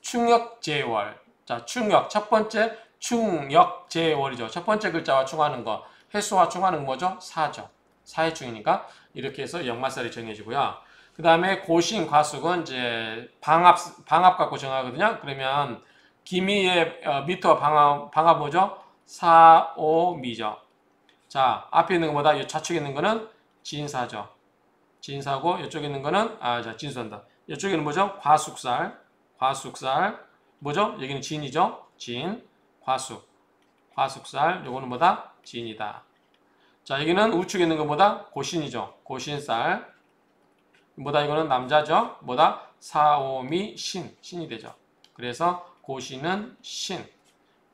충역제월 자 충역 첫 번째 충역제월이죠. 첫 번째 글자와 충하는 거 해수와 충하는 거 뭐죠? 사죠. 사의 충이니까 이렇게 해서 역마살이 정해지고요. 그 다음에 고신 과숙은 이제 방합 갖고 정하거든요. 그러면 기미의 미터와 방합 뭐죠? 사오미죠. 자 앞에 있는 것보다 이 좌측에 있는 거는 진사죠. 진사고 이쪽에 있는 거는 자 진수한다. 이쪽에는 뭐죠? 과숙살 뭐죠? 여기는 진이죠. 진 과숙살 요거는 뭐다? 진이다. 자 여기는 우측에 있는 것보다 고신이죠. 고신살 뭐다? 이거는 남자죠. 뭐다? 사오미 신이 되죠. 그래서 고신은 신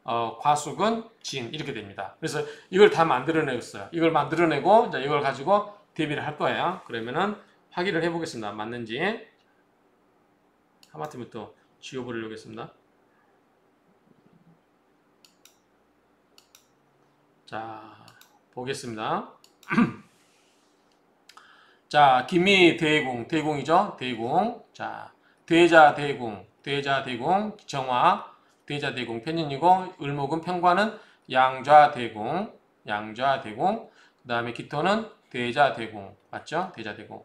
과숙은 진 이렇게 됩니다. 그래서 이걸 다 만들어내었어요. 이걸 만들어내고 이제 이걸 가지고 대비를 할 거예요. 그러면은 확인을 해보겠습니다. 맞는지 하마터면 또 지워버리려고 했습니다. 자 보겠습니다. 자 기미 대궁이죠. 대궁 자 대자대궁 정화 대자대궁 편인이고 을목은 편관은 양좌대궁 그 다음에 기토는 대자대궁 맞죠? 대자대궁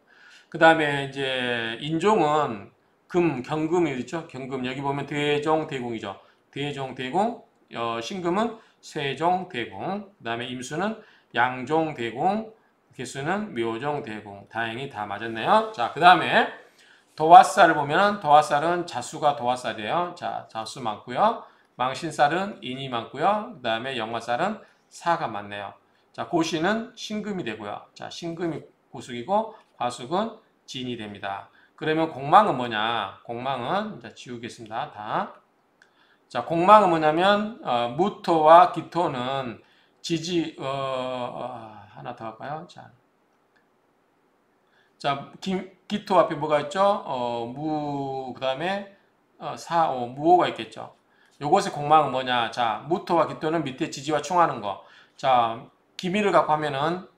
그 다음에 이제 인종은 경금이 있죠? 경금 여기 보면 대종대궁이죠. 대종대궁 신금은 세종대궁 그 다음에 임수는 양종대궁 개수는 묘종대궁 다행히 다 맞았네요. 자 그 다음에 도화살을 보면 도화살은 자수가 도화살이에요. 자 자수 많고요. 망신살은 인이 많고요. 그 다음에 역마살은 사가 많네요. 자 고신은 신금이 되고요. 자 신금이 고숙이고 과숙은 진이 됩니다. 그러면 공망은 뭐냐? 공망은 이제 지우겠습니다. 다. 자 공망은 뭐냐면 무토와 기토는 지지 하나 더 할까요? 자 기토 앞에 뭐가 있죠? 그 다음에 무오가 있겠죠. 요것의 공망은 뭐냐? 자 무토와 기토는 밑에 지지와 충하는 거. 자 기미를 갖고 하면은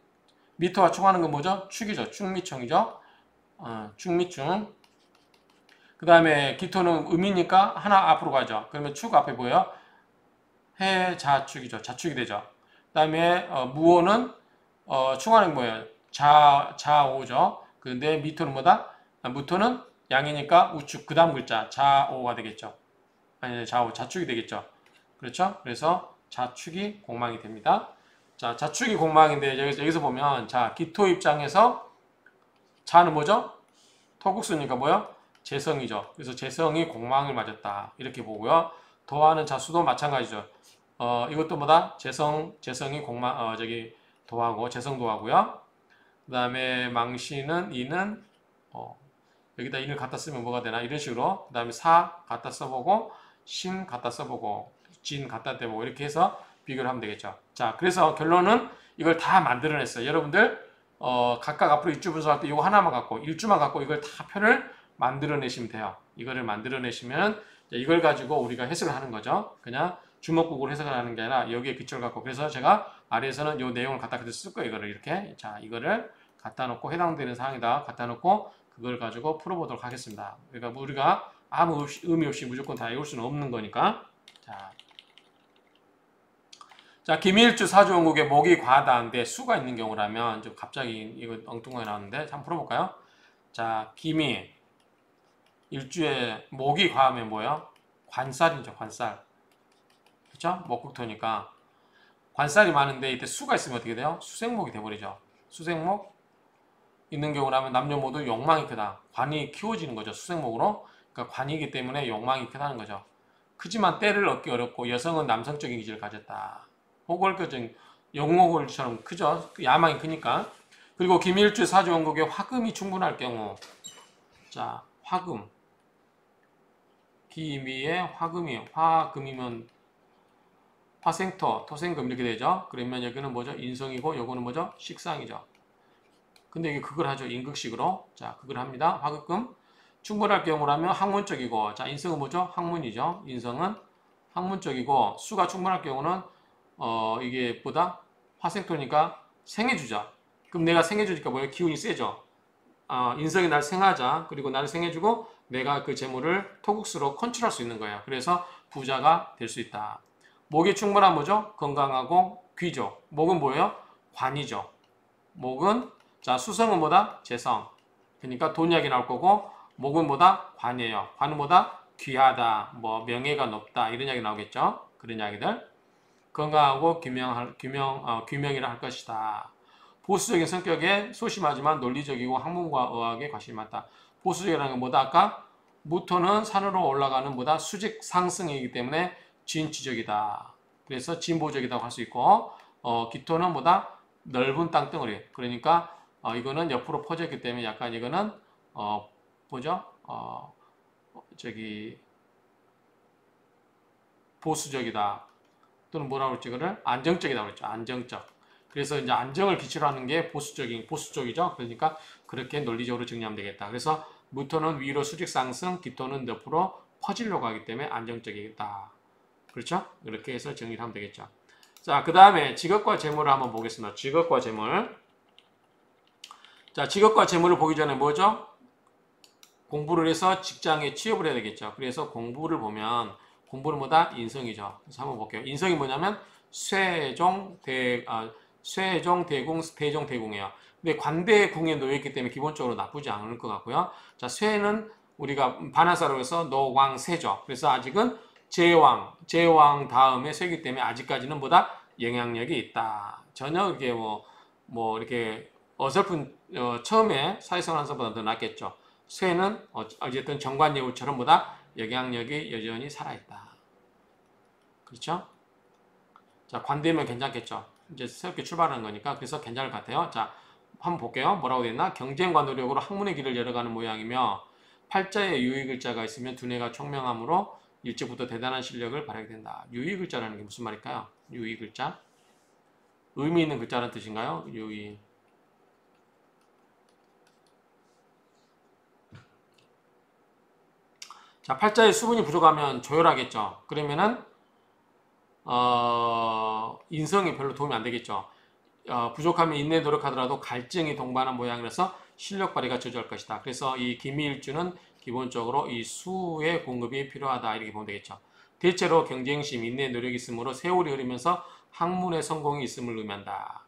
미토와 충하는 건 뭐죠? 축이죠. 축미충이죠. 축미충. 그 다음에 기토는 음이니까 하나 앞으로 가죠. 그러면 축 앞에 뭐예요? 해자축이죠. 자축이 되죠. 그 다음에 무오는 충하는 게 뭐예요? 자오죠. 근데 미토는 뭐다? 무토는 양이니까 우축 그 다음 글자 자오가 되겠죠. 아니 자오 자축이 되겠죠. 그렇죠? 그래서 자축이 공망이 됩니다. 자 자축이 공망인데 여기서 보면 자 기토 입장에서 자는 뭐죠? 토국수니까 뭐요? 재성이죠. 그래서 재성이 공망을 맞았다 이렇게 보고요. 도하는 자수도 마찬가지죠. 이것도 뭐다? 재성이 공망 도하고 재성도하고요. 그 다음에 망신은 이는 여기다 인을 갖다 쓰면 뭐가 되나 이런 식으로 그 다음에 사 갖다 써보고 신 갖다 써보고 진 갖다 대보고 이렇게 해서 비교를 하면 되겠죠. 자 그래서 결론은 이걸 다 만들어냈어요. 여러분들 각각 앞으로 일주 분석할 때 이거 하나만 갖고 일주만 갖고 이걸 다 표를 만들어내시면 돼요. 이거를 만들어내시면 이걸 가지고 우리가 해석을 하는 거죠. 그냥 주먹국으로 해석을 하는 게 아니라 여기에 기초를 갖고 그래서 제가 아래에서는 이 내용을 갖다 그대로 쓸 거예요. 이거를 이렇게 자 이거를 갖다 놓고 해당되는 사항에다 갖다 놓고 그걸 가지고 풀어보도록 하겠습니다. 그러니까 우리가 아무 의미 없이 무조건 다 외울 수는 없는 거니까 자 기밀주 사주원국에 목이 과다한데 수가 있는 경우라면 좀 갑자기 이거 엉뚱하게 나왔는데 한번 풀어볼까요? 자 기미 일주에 목이 과하면 뭐예요? 관살이죠. 관살. 그렇죠? 목국토니까 관살이 많은데 이때 수가 있으면 어떻게 돼요? 수생목이 돼버리죠. 수생목 있는 경우라면 남녀 모두 욕망이 크다. 관이 키워지는 거죠. 수생목으로. 그러니까 관이기 때문에 욕망이 크다는 거죠. 크지만 때를 얻기 어렵고 여성은 남성적인 기질을 가졌다. 호걸교정 영호걸처럼 크죠. 야망이 크니까. 그리고 기밀주 사주원국에 화금이 충분할 경우 자 화금 기미에 화금이 화금이면 화생토 토생금 이렇게 되죠. 그러면 여기는 뭐죠? 인성이고 요거는 뭐죠? 식상이죠. 근데 이게 그걸 하죠. 임극식으로. 자 그걸 합니다. 화급금 충분할 경우라면 학문적이고 자 인성은 뭐죠? 학문이죠. 인성은 학문적이고 수가 충분할 경우는 이게 보다 화생토니까 생해주자. 그럼 내가 생해주니까 뭐예요? 기운이 세죠. 인성이 날 생하자. 그리고 나를 생해주고 내가 그 재물을 토국수로 컨트롤할 수 있는 거예요. 그래서 부자가 될 수 있다. 목이 충분한 뭐죠? 건강하고 귀죠. 목은 뭐예요? 관이죠. 목은 자 수성은 뭐다? 재성. 그러니까 돈약이 나올 거고 목은 뭐다? 관이에요. 관은 뭐다? 귀하다. 뭐 명예가 높다. 이런 이야기 나오겠죠. 그런 이야기들. 건강하고 규명이라 할 것이다. 보수적인 성격에 소심하지만 논리적이고 학문과 의학에 관심이 많다. 보수적이라는 건 뭐다? 아까 무토는 산으로 올라가는 뭐다? 수직 상승이기 때문에 진취적이다. 그래서 진보적이라고 할 수 있고 기토는 뭐다? 넓은 땅덩어리. 그러니까 이거는 옆으로 퍼졌기 때문에 약간 이거는 뭐죠? 보수적이다. 또는 뭐라고 그랬지? 이거를 안정적이라고 그랬죠. 안정적. 그래서 이제 안정을 기초로 하는 게 보수적이죠. 그러니까 그렇게 논리적으로 정리하면 되겠다. 그래서 무토는 위로 수직 상승, 기토는 옆으로 퍼지려고 하기 때문에 안정적이다. 그렇죠? 이렇게 해서 정리를 하면 되겠죠. 자, 그 다음에 직업과 재물을 한번 보겠습니다. 직업과 재물. 자, 직업과 재물을 보기 전에 뭐죠? 공부를 해서 직장에 취업을 해야 되겠죠. 그래서 공부를 보면 공부는 뭐다? 인성이죠. 그래서 한번 볼게요. 인성이 뭐냐면 쇠종, 대궁, 대종, 대궁이에요. 근데 관대궁에 놓여있기 때문에 기본적으로 나쁘지 않을 것 같고요. 자, 쇠는 우리가 반화사로 해서 노왕세죠. 그래서 아직은 제왕 다음에 쇠기 때문에 아직까지는 보다 영향력이 있다. 전혀 이게 뭐 이렇게 어설픈 처음에 사회생활 하면서보다 더 낫겠죠. 쇠는 어쨌든 정관예우처럼 보다 영향력이 여전히 살아있다. 그렇죠? 자, 관대면 괜찮겠죠. 이제 새롭게 출발하는 거니까 그래서 괜찮을 것 같아요. 자, 한번 볼게요. 뭐라고 되어 있나? 경쟁과 노력으로 학문의 길을 열어가는 모양이며 팔자에 유의글자가 있으면 두뇌가 총명함으로 일찍부터 대단한 실력을 발휘하게 된다. 유의글자라는 게 무슨 말일까요? 유의글자? 의미 있는 글자라는 뜻인가요? 유의. 자, 팔자에 수분이 부족하면 조혈하겠죠. 그러면은 인성이 별로 도움이 안 되겠죠. 부족하면 인내 노력하더라도 갈증이 동반한 모양이라서 실력 발휘가 저조할 것이다. 그래서 이 기미일주는 기본적으로 이 수의 공급이 필요하다. 이렇게 보면 되겠죠. 대체로 경쟁심, 인내 노력이 있으므로 세월이 흐르면서 학문의 성공이 있음을 의미한다.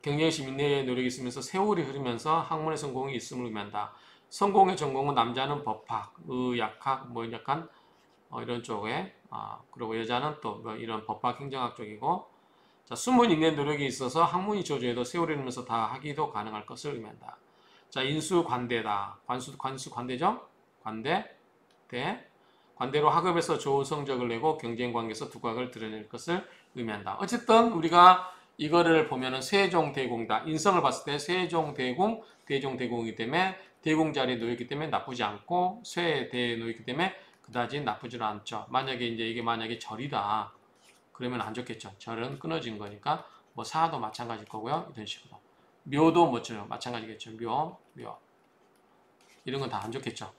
경쟁심, 인내 노력이 있으면서 세월이 흐르면서 학문의 성공이 있음을 의미한다. 성공의 전공은 남자는 법학, 의학학, 뭐 약간 이런 쪽에 그리고 여자는 또 뭐 이런 법학, 행정학 쪽이고 자, 숨은 인내 노력이 있어서 학문이 저조해도 세월이 흐르면서 다 하기도 가능할 것을 의미한다. 자, 인수관대다. 관대죠? 관대로 학업에서 좋은 성적을 내고 경쟁관계에서 두각을 드러낼 것을 의미한다. 어쨌든 우리가 이거를 보면은 세종대공이다. 인성을 봤을 때 세종대공, 대종대공이기 때문에 대공 자리에 놓였기 때문에 나쁘지 않고 쇠대에 놓였기 때문에 그다지 나쁘지 않죠. 만약에 이제 이게 만약에 절이다. 그러면 안 좋겠죠. 절은 끊어진 거니까 뭐 사도 마찬가지일 거고요. 이런 식으로. 묘도 뭐죠? 마찬가지겠죠. 묘. 이런 건 다 안 좋겠죠.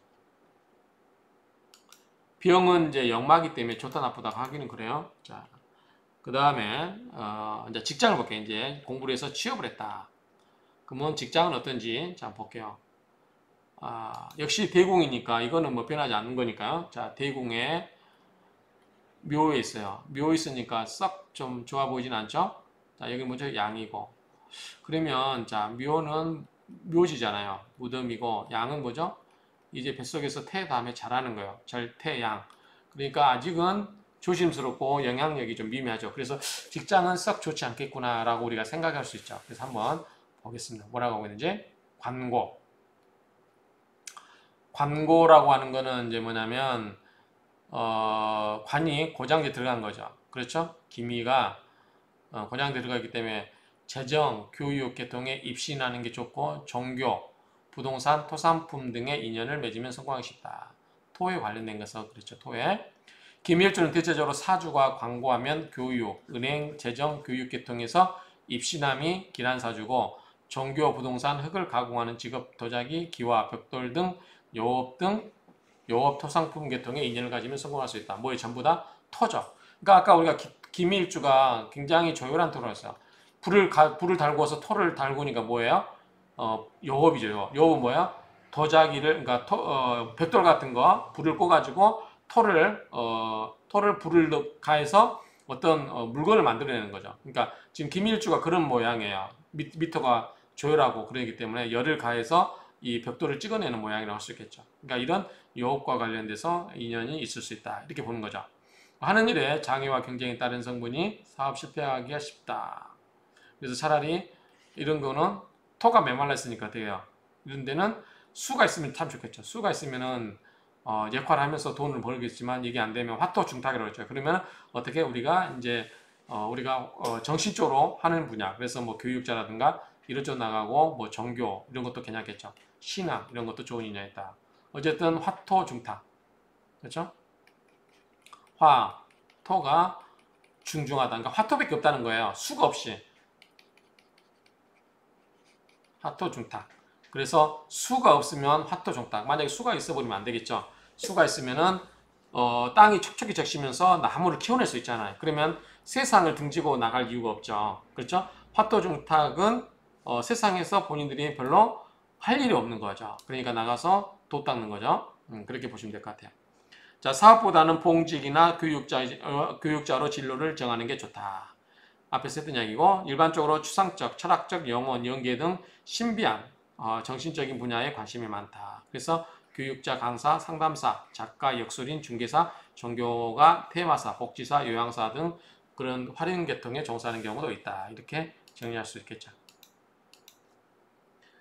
병은 이제 역마기 때문에 좋다 나쁘다 하기는 그래요. 자, 그 다음에 이제 직장을 볼게요. 이제 공부를 해서 취업을 했다. 그러면 직장은 어떤지 자 볼게요. 역시 대궁이니까 이거는 뭐 변하지 않는 거니까요. 자, 대궁에 묘에 있어요. 묘에 있으니까 썩 좀 좋아 보이진 않죠? 자, 여기 먼저 양이고. 그러면 자, 묘는 묘지잖아요. 무덤이고 양은 뭐죠? 이제 뱃속에서 태 다음에 자라는 거예요. 절태양. 그러니까 아직은 조심스럽고 영향력이 좀 미미하죠. 그래서 직장은 썩 좋지 않겠구나라고 우리가 생각할 수 있죠. 그래서 한번 보겠습니다. 뭐라고 하고 있는지. 관고. 관고라고 하는 거는 이제 뭐냐면 관이 고장제 들어간 거죠. 그렇죠? 기미가 고장제 들어가기 때문에 재정, 교육, 계통에 입신하는 게 좋고 종교, 부동산, 토산품 등의 인연을 맺으면 성공하기 쉽다. 토에 관련된 것은 그렇죠. 토에. 기밀주는 대체적으로 사주가 광고하면 교육, 은행, 재정, 교육 계통에서 입신함이 기란사주고 종교, 부동산, 흙을 가공하는 직업, 도자기, 기와, 벽돌 등 요업 토상품 계통의 인연을 가지면 성공할 수 있다. 뭐에 전부 다 터져. 그러니까 아까 우리가 기밀주가 굉장히 조율한 토로였어요. 불을 달구어서 토를 달구니까 뭐예요? 요업이죠. 요업은 뭐야? 도자기를 그러니까 벽돌 같은 거 불을 꺼가지고 토를 불을 가해서 어떤 물건을 만들어내는 거죠. 그러니까 지금 기밀주가 그런 모양이에요. 미터가 조율하고 그러기 때문에 열을 가해서 이 벽돌을 찍어내는 모양이라고 할 수 있겠죠. 그러니까 이런 요업과 관련돼서 인연이 있을 수 있다. 이렇게 보는 거죠. 하는 일에 장애와 경쟁에 따른 성분이 사업 실패하기가 쉽다. 그래서 차라리 이런 거는 토가 메말라 있으니까 돼요. 이런 데는 수가 있으면 참 좋겠죠. 수가 있으면은 역할을 하면서 돈을 벌겠지만 이게 안 되면 화토 중탁이라고 했죠. 그러면 어떻게 우리가 이제 우리가 정신적으로 하는 분야, 그래서 뭐 교육자라든가 이런쪽 나가고 뭐 종교 이런 것도 괜찮겠죠. 신앙 이런 것도 좋은 인연이다. 어쨌든 화토 중탁, 그렇죠? 화, 토가 중중하다. 그러니까 화토밖에 없다는 거예요. 수가 없이. 화토 중탁. 그래서 수가 없으면 화토 중탁. 만약에 수가 있어 버리면 안 되겠죠. 수가 있으면은 땅이 촉촉이 적시면서 나무를 키워낼 수 있잖아요. 그러면 세상을 등지고 나갈 이유가 없죠. 그렇죠? 화토 중탁은 세상에서 본인들이 별로 할 일이 없는 거죠. 그러니까 나가서 도 닦는 거죠. 그렇게 보시면 될 것 같아요. 자, 사업보다는 봉직이나 교육자로 진로를 정하는 게 좋다. 앞에서 했던 이야기고 일반적으로 추상적, 철학적, 영혼, 연계 등 신비한 정신적인 분야에 관심이 많다. 그래서 교육자, 강사, 상담사, 작가, 역술인, 중개사, 종교가 테마사, 복지사, 요양사 등 그런 활용 계통에 종사하는 경우도 있다. 이렇게 정리할 수 있겠죠.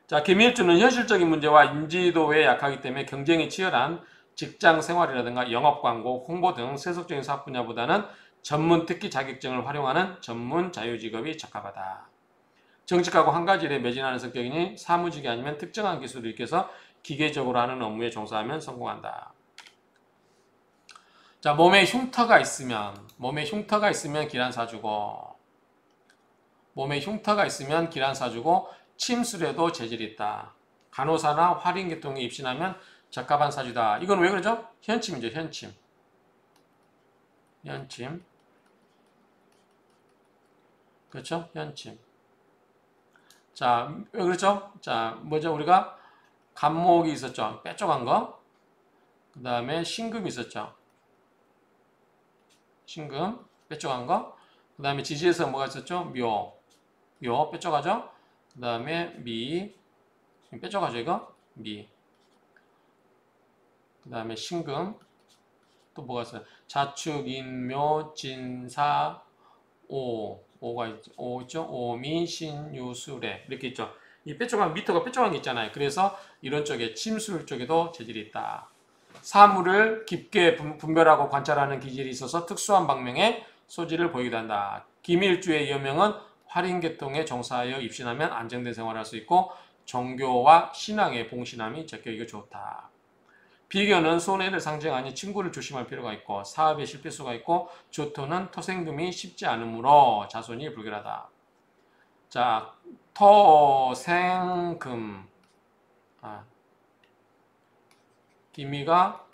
자, 기밀주는 현실적인 문제와 인지도에 약하기 때문에 경쟁이 치열한 직장 생활이라든가 영업 광고, 홍보 등 세속적인 사업 분야보다는 전문 특기 자격증을 활용하는 전문 자유직업이 적합하다. 정직하고 한 가지 일에 매진하는 성격이니 사무직이 아니면 특정한 기술을 익혀서 기계적으로 하는 업무에 종사하면 성공한다. 자, 몸에 흉터가 있으면 기란사주고, 몸에 흉터가 있으면 기란사주고, 침술에도 재질이 있다. 간호사나 활인계통에 입신하면 적합한 사주다. 이건 왜 그러죠? 현침이죠, 현침. 현침. 그렇죠? 현침. 자, 왜 그렇죠? 자, 뭐죠? 우리가 간목이 있었죠. 빼쪽한 거. 그 다음에 신금이 있었죠. 신금, 빼쪽한 거. 그 다음에 지지에서 뭐가 있었죠? 묘, 빼쪽하죠? 그 다음에 미, 빼쪽하죠, 이거? 미. 그 다음에 신금. 또 뭐가 있어요? 자축, 인묘, 진사, 오가 있죠. 오 있죠. 오미, 신, 유, 수레 이렇게 있죠. 이 빼쪽한 미터가 빼쪽한 게 있잖아요. 그래서 이런 쪽에 침술 쪽에도 재질이 있다. 사물을 깊게 분별하고 관찰하는 기질이 있어서 특수한 방명의 소질을 보이기도 한다. 기밀주의 여명은 활인계통에 종사하여 입신하면 안정된 생활을 할 수 있고 종교와 신앙의 봉신함이 적격이고 좋다. 비견은 손해를 상징하니 친구를 조심할 필요가 있고 사업에 실패수가 있고 조토는 토생금이 쉽지 않으므로 자손이 불결하다. 자, 토생금 기미가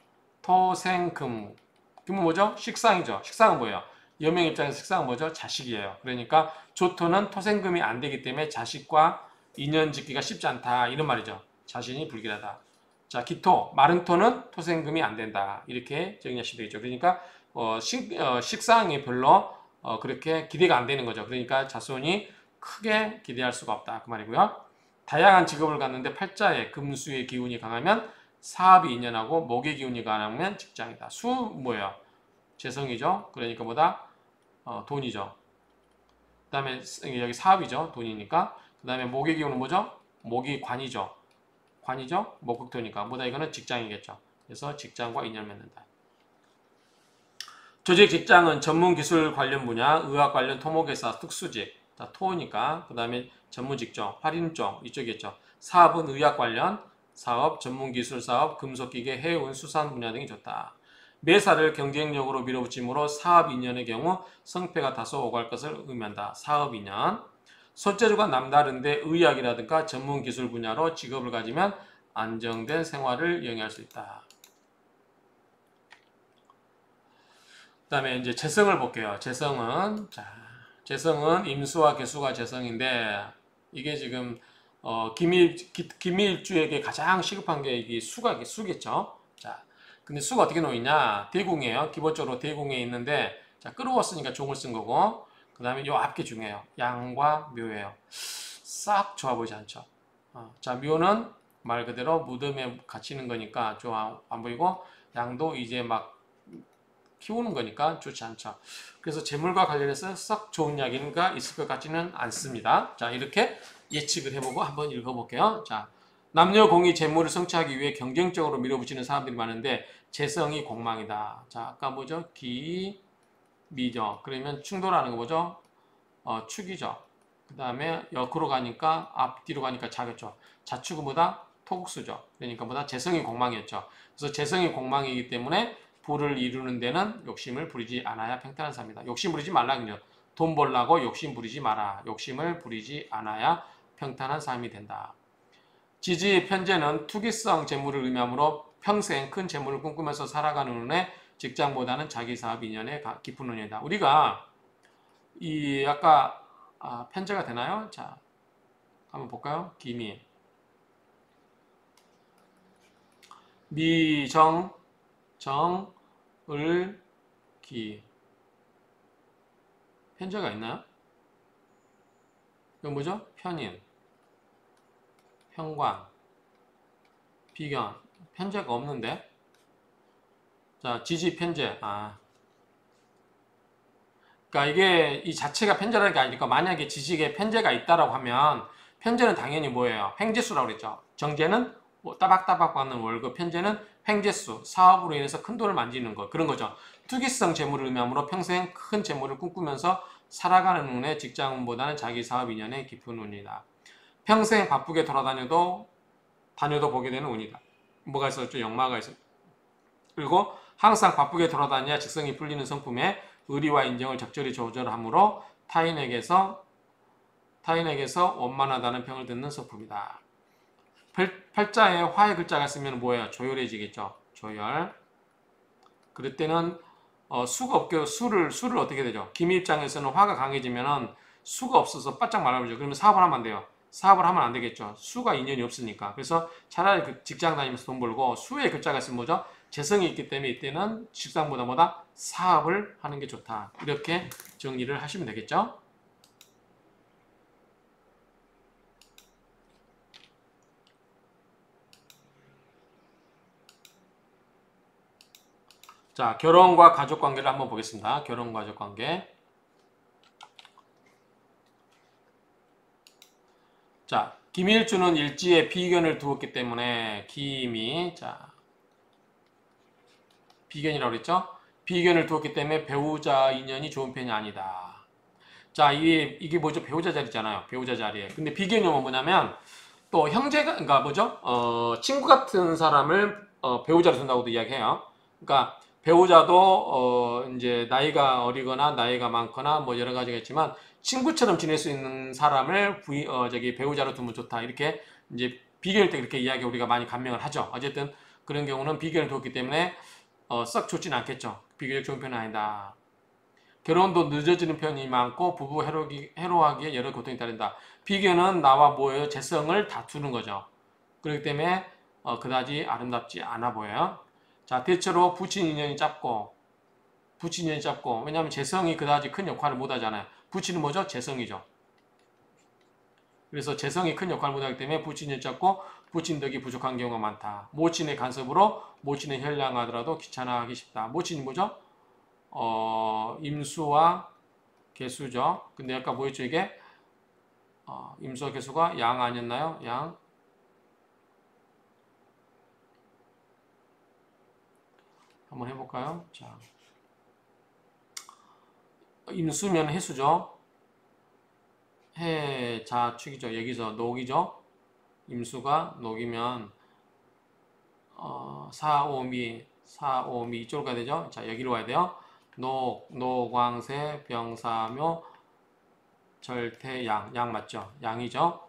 토생금. 금은 뭐죠? 식상이죠. 식상은 뭐예요? 여명 입장에서 식상은 뭐죠? 자식이에요. 그러니까 조토는 토생금이 안 되기 때문에 자식과 인연 짓기가 쉽지 않다. 이런 말이죠. 자신이 불길하다. 자, 기토, 마른 토는 토생금이 안 된다. 이렇게 정리하시면 되겠죠. 그러니까 식상이 별로 그렇게 기대가 안 되는 거죠. 그러니까 자손이 크게 기대할 수가 없다. 그 말이고요. 다양한 직업을 갖는데 팔자에 금수의 기운이 강하면 사업이 인연하고 목의 기운이 강하면 직장이다. 수 뭐예요? 재성이죠. 그러니까 뭐다? 돈이죠. 그 다음에 여기 사업이죠. 돈이니까. 그 다음에 목의 기운은 뭐죠? 목이 관이죠. 관이죠. 목극토니까 뭐다? 이거는 직장이겠죠. 그래서 직장과 인연을 맺는다. 조직 직장은 전문 기술 관련 분야, 의학 관련 토목회사, 특수직. 자, 토니까. 그 다음에 전문 직종, 할인 쪽 이쪽이겠죠. 사업은 의학 관련 사업, 전문 기술 사업, 금속기계, 해운, 수산 분야 등이 좋다. 매사를 경쟁력으로 밀어붙임으로 사업 인연의 경우 성패가 다소 오갈 것을 의미한다. 사업 인연. 손재주가 남다른데 의학이라든가 전문 기술 분야로 직업을 가지면 안정된 생활을 영위할 수 있다. 그 다음에 이제 재성을 볼게요. 재성은 재성은 임수와 개수가 재성인데 이게 지금 기밀주에게 가장 시급한 게 이게 수겠죠. 자, 근데 수가 어떻게 놓이냐? 대궁이에요. 기본적으로 대궁에 있는데 자, 끌어왔으니까 종을 쓴 거고 그 다음에 요 앞게 중요해요. 양과 묘예요. 싹 좋아 보이지 않죠? 자, 묘는 말 그대로 무덤에 갇히는 거니까 좋아 안 보이고 양도 이제 막 키우는 거니까 좋지 않죠. 그래서 재물과 관련해서 썩 좋은 이야기가 있을 것 같지는 않습니다. 자, 이렇게 예측을 해보고 한번 읽어볼게요. 자, 남녀 공이 재물을 성취하기 위해 경쟁적으로 밀어붙이는 사람들이 많은데 재성이 공망이다. 자, 아까 뭐죠? 미죠. 그러면 충돌하는 거 뭐죠? 축이죠. 그 다음에 역으로 가니까 앞뒤로 가니까 자겠죠. 자축은 뭐다? 토국수죠. 그러니까 뭐다? 재성이 공망이었죠. 그래서 재성이 공망이기 때문에 부를 이루는 데는 욕심을 부리지 않아야 평탄한 삶이다. 욕심 부리지 말라군요. 돈 벌라고 욕심 부리지 마라. 욕심을 부리지 않아야 평탄한 삶이 된다. 지지 편재는 투기성 재물을 의미하므로 평생 큰 재물을 꿈꾸면서 살아가는 운에 직장보다는 자기 사업 인연에 깊은 운이다. 우리가 이 아까 편재가 되나요? 자, 한번 볼까요? 기미, 미정, 정, 을, 기. 편재가 있나요? 이건 뭐죠? 편인, 현관, 비견. 편재가 없는데? 자, 지지 편재. 그러니까 이게 이 자체가 편재라는 게 아니니까 만약에 지지에 편재가 있다라고 하면 편재는 당연히 뭐예요? 횡재수라고 그랬죠. 정재는 뭐 따박따박 받는 월급, 편재는 횡재수, 사업으로 인해서 큰 돈을 만지는 거 그런 거죠. 투기성 재물을 의미하므로 평생 큰 재물을 꿈꾸면서 살아가는 운에 직장운보다는 자기 사업 인연에 깊은 운이다. 평생 바쁘게 돌아다녀도 보게 되는 운이다. 뭐가 있었죠? 역마가 있었죠. 그리고 항상 바쁘게 돌아다녀야 직성이 풀리는 성품에 의리와 인정을 적절히 조절하므로 타인에게서 원만하다는 평을 듣는 성품이다. 팔자에 화의 글자가 있으면 뭐예요? 조열해지겠죠. 조열. 그럴 때는 수가 없게 수를 어떻게 되죠? 기미 입장에서는 화가 강해지면은 수가 없어서 바짝 말아버리죠. 그러면 사업을 하면 안 돼요. 사업을 하면 안 되겠죠. 수가 인연이 없으니까. 그래서 차라리 그 직장 다니면서 돈 벌고 수의 글자가 있으면 뭐죠? 재성이 있기 때문에 이때는 직장보다 뭐다? 사업을 하는 게 좋다. 이렇게 정리를 하시면 되겠죠. 자, 결혼과 가족관계를 한번 보겠습니다. 결혼 가족관계. 자, 김일주는 일지에 비견을 두었기 때문에 기미, 자, 비견이라고 그랬죠? 비견을 두었기 때문에 배우자 인연이 좋은 편이 아니다. 자, 이게 뭐죠? 배우자 자리잖아요. 배우자 자리에. 근데 비견이 뭐냐면 또 형제가, 그러니까 뭐죠? 친구 같은 사람을 배우자로 둔다고도 이야기해요. 그러니까 배우자도 이제 나이가 어리거나 나이가 많거나 뭐 여러 가지가 있지만 친구처럼 지낼 수 있는 사람을 배우자로 두면 좋다. 이렇게 이제 비견일 때 그렇게 이야기 우리가 많이 감명을 하죠. 어쨌든 그런 경우는 비견을 두었기 때문에 썩 좋진 않겠죠. 비교적 좋은 편은 아니다. 결혼도 늦어지는 편이 많고 부부 해로하기에 여러 고통이 따른다. 비교는 나와 뭐예요? 재성을 다투는 거죠. 그렇기 때문에 그다지 아름답지 않아 보여요. 자, 대체로 부친 인연이 짧고 왜냐하면 재성이 그다지 큰 역할을 못 하잖아요. 부친은 뭐죠? 재성이죠. 그래서 재성이 큰 역할을 못 하기 때문에 부친 인연이 짧고 부친 덕이 부족한 경우가 많다. 모친의 간섭으로 모친을 현량하더라도 귀찮아하기 쉽다. 모친이 뭐죠? 임수와 개수죠. 근데 아까 뭐였죠 이게? 임수와 개수가 양 아니었나요? 양. 한번 해볼까요? 자, 임수면 해수죠. 해, 자, 축이죠. 여기서 녹이죠. 임수가 녹이면 사오미 이쪽으로 가야 되죠. 자, 여기로 가야 돼요. 노광세, 병사묘, 절태, 양 맞죠? 양이죠.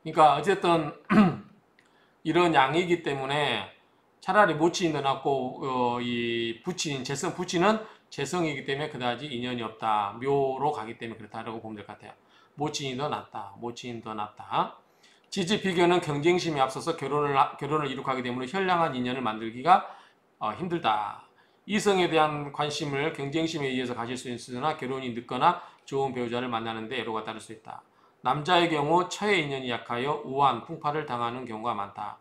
그러니까 어쨌든 이런 양이기 때문에 차라리 모친이 더 낫고 이 부친 재성 부친은 재성이기 때문에 그다지 인연이 없다. 묘로 가기 때문에 그렇다라고 보면 될 것 같아요. 모친이 더 낫다. 모친이 더 낫다. 지지 비교는 경쟁심이 앞서서 결혼을 이룩하게 되므로 현량한 인연을 만들기가 힘들다. 이성에 대한 관심을 경쟁심에 의해서 가질 수 있으나 결혼이 늦거나 좋은 배우자를 만나는데 애로가 따를 수 있다. 남자의 경우 처의 인연이 약하여 우한, 풍파를 당하는 경우가 많다.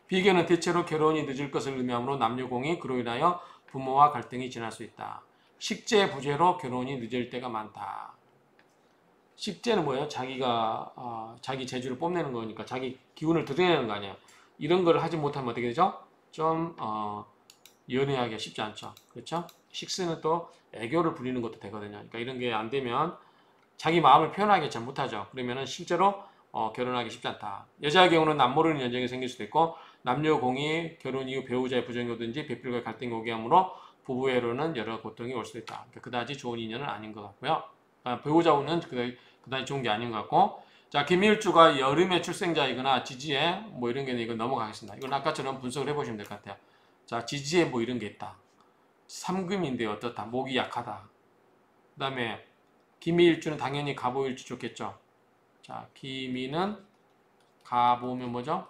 비교는 대체로 결혼이 늦을 것을 의미하므로 남녀공이 그로 인하여 부모와 갈등이 지날 수 있다. 식재 부재로 결혼이 늦을 때가 많다. 식재는 뭐예요? 자기가 자기 재주를 뽐내는 거니까 자기 기운을 드러내는 거 아니에요. 이런 걸 하지 못하면 어떻게 되죠? 좀 연애하기가 쉽지 않죠. 그렇죠? 식스는 또 애교를 부리는 것도 되거든요. 그러니까 이런 게 안 되면 자기 마음을 표현하기 잘 못하죠. 그러면은 실제로 결혼하기 쉽지 않다. 여자의 경우는 남모르는 연정이 생길 수도 있고 남녀 공이 결혼 이후 배우자의 부정이 오든지 배필과 갈등이 오게 하므로 부부애로는 여러 고통이 올 수도 있다. 그러니까 그다지 좋은 인연은 아닌 것 같고요. 배우자는 그다지 좋은 게 아닌 것 같고, 자, 김일주가 여름에 출생자이거나 지지에 뭐 이런 게 이거 넘어가겠습니다. 이건 아까처럼 분석을 해보시면 될 것 같아요. 자, 지지에 뭐 이런 게 있다. 삼금인데 어떻다. 목이 약하다. 그 다음에 김일주는 당연히 갑오일주 좋겠죠. 자, 김이는 갑오면 뭐죠?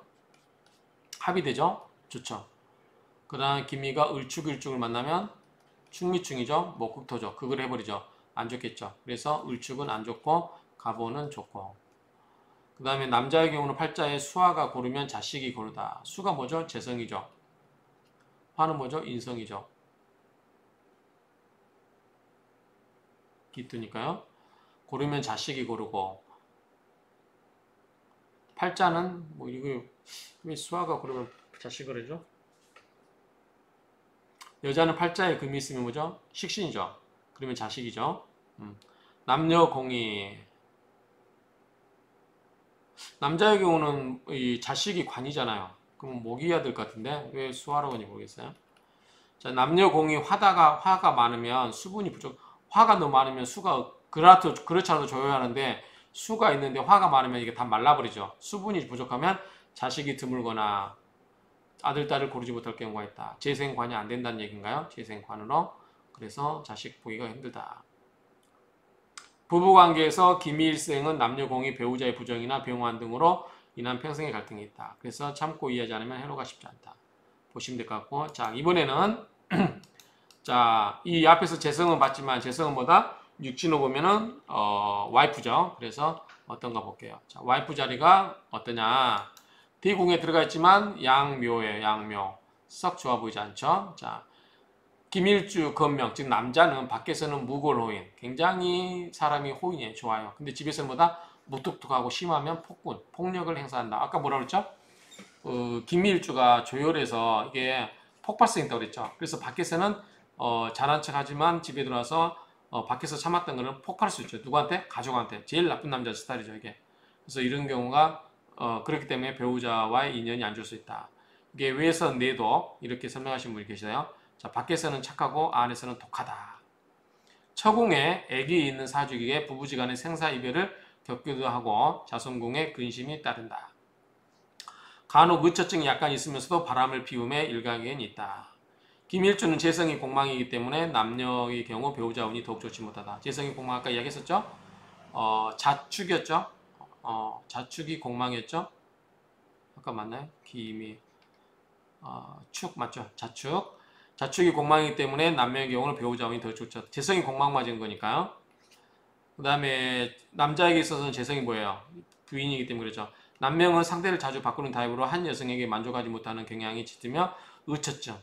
합이 되죠? 좋죠. 그 다음 김이가 을축일축을 만나면 충미충이죠. 목극토죠. 극을 해버리죠. 안 좋겠죠. 그래서 을축은 안 좋고 갑오는 좋고, 그 다음에 남자의 경우는 팔자에 수화가 고르면 자식이 고르다. 수가 뭐죠? 재성이죠. 화는 뭐죠? 인성이죠. 기토니까요. 고르면 자식이 고르고, 팔자는 뭐 이거 왜 수화가 고르면 자식을 해죠? 여자는 팔자에 금이 있으면 뭐죠? 식신이죠. 그러면 자식이죠. 남녀 공이, 남자의 경우는 이 자식이 관이잖아요. 그럼 목이어야 될 것 같은데 왜 수화라고 하는지 모르겠어요. 자, 남녀 공이 화가 많으면 수분이 부족. 화가 너무 많으면 수가 그렇지 않아도 조여하는데 수가 있는데 화가 많으면 이게 다 말라버리죠. 수분이 부족하면 자식이 드물거나 아들, 딸을 고르지 못할 경우가 있다. 재생관이 안 된다는 얘기인가요? 재생관으로. 그래서 자식 보기가 힘들다. 부부관계에서 기미일생은 남녀공이 배우자의 부정이나 병환 등으로 인한 평생의 갈등이 있다. 그래서 참고 이해하지 않으면 해로가 쉽지 않다. 보시면 될 것 같고, 자, 이번에는 자, 이 앞에서 재성은 봤지만 재성은 뭐다? 육진호 보면은 와이프죠. 그래서 어떤가 볼게요. 자, 와이프 자리가 어떠냐? 대궁에 들어가 있지만 양묘예요. 양묘. 썩 좋아 보이지 않죠? 자, 김일주 건명, 즉 남자는 밖에서는 무골호인, 굉장히 사람이 호인이에요. 좋아요. 근데 집에서는 뭐다? 무뚝뚝하고 심하면 폭군, 폭력을 행사한다. 아까 뭐라 그랬죠? 김일주가 조열해서 이게 폭발성이 있다고 그랬죠. 그래서 밖에서는 잘한 척 하지만 집에 들어와서 밖에서 참았던 거는 폭발할 수 있죠. 누구한테? 가족한테. 제일 나쁜 남자 스타일이죠, 이게. 그래서 이런 경우가 그렇기 때문에 배우자와의 인연이 안 좋을 수 있다. 이게 외에서 내도 이렇게 설명하신 분이 계시네요. 자, 밖에서는 착하고 안에서는 독하다. 처궁에 애기 있는 사주기에 부부지간의 생사이별을 겪기도 하고 자손궁에 근심이 따른다. 간혹 의처증이 약간 있으면서도 바람을 피움에 일가견이 있다. 김일주는 재성이 공망이기 때문에 남녀의 경우 배우자 운이 더욱 좋지 못하다. 재성이 공망 아까 이야기했었죠? 자축이었죠? 자축이 공망이었죠? 아까 맞나요? 김이 축 맞죠? 자축. 자축이 공망이기 때문에 남녀의 경우는 배우자 운이 더 좋죠. 재성이 공망 맞은 거니까요. 그 다음에 남자에게 있어서는 재성이 뭐예요? 부인이기 때문에 그렇죠. 남명은 상대를 자주 바꾸는 타입으로 한 여성에게 만족하지 못하는 경향이 짙으며 의처증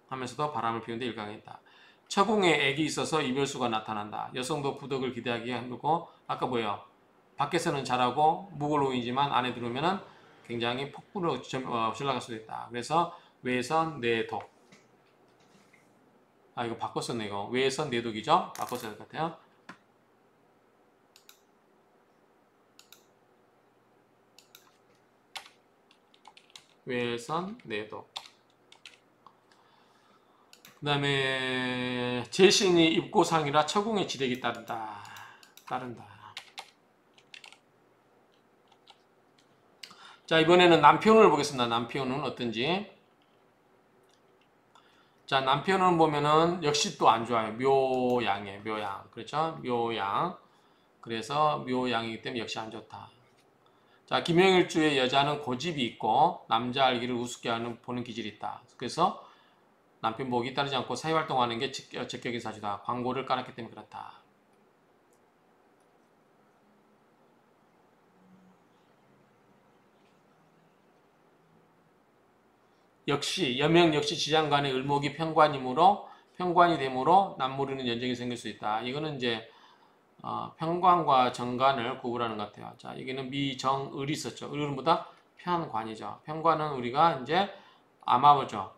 하면서도 바람을 피우는데 일강했다. 처궁에 액이 있어서 이별수가 나타난다. 여성도 부덕을 기대하기가 힘들고 아까 뭐예요? 밖에서는 잘하고 무골로이지만 안에 들어오면은 굉장히 폭군으로 전락할 수도 있다. 그래서 외선 내독. 이거 바꿨었네 이거. 외선 내독이죠? 바꿨어야 될 것 같아요. 외선 내독. 그 다음에 제신이 입고상이라 처궁의 지력이 따른다. 자, 이번에는 남편을 보겠습니다. 남편은 어떤지. 자, 남편은 보면은 역시 또 안 좋아요. 묘양이에요. 묘양. 그렇죠? 묘양. 그래서 묘양이기 때문에 역시 안 좋다. 자, 김영일주의 여자는 고집이 있고 남자 알기를 우습게 하는 보는 기질이 있다. 그래서 남편 목이 따르지 않고 사회활동하는 게 적격인 사주다. 광고를 깔았기 때문에 그렇다. 역시 여명 역시 지장간의 을목이 편관이 되므로 남모르는 연정이 생길 수 있다. 이거는 이제 편관과 정관을 구분하는 것 같아요. 자, 여기는 미정을이 있었죠. 을은 뭐다? 편관이죠. 편관은 우리가 이제 암화보죠.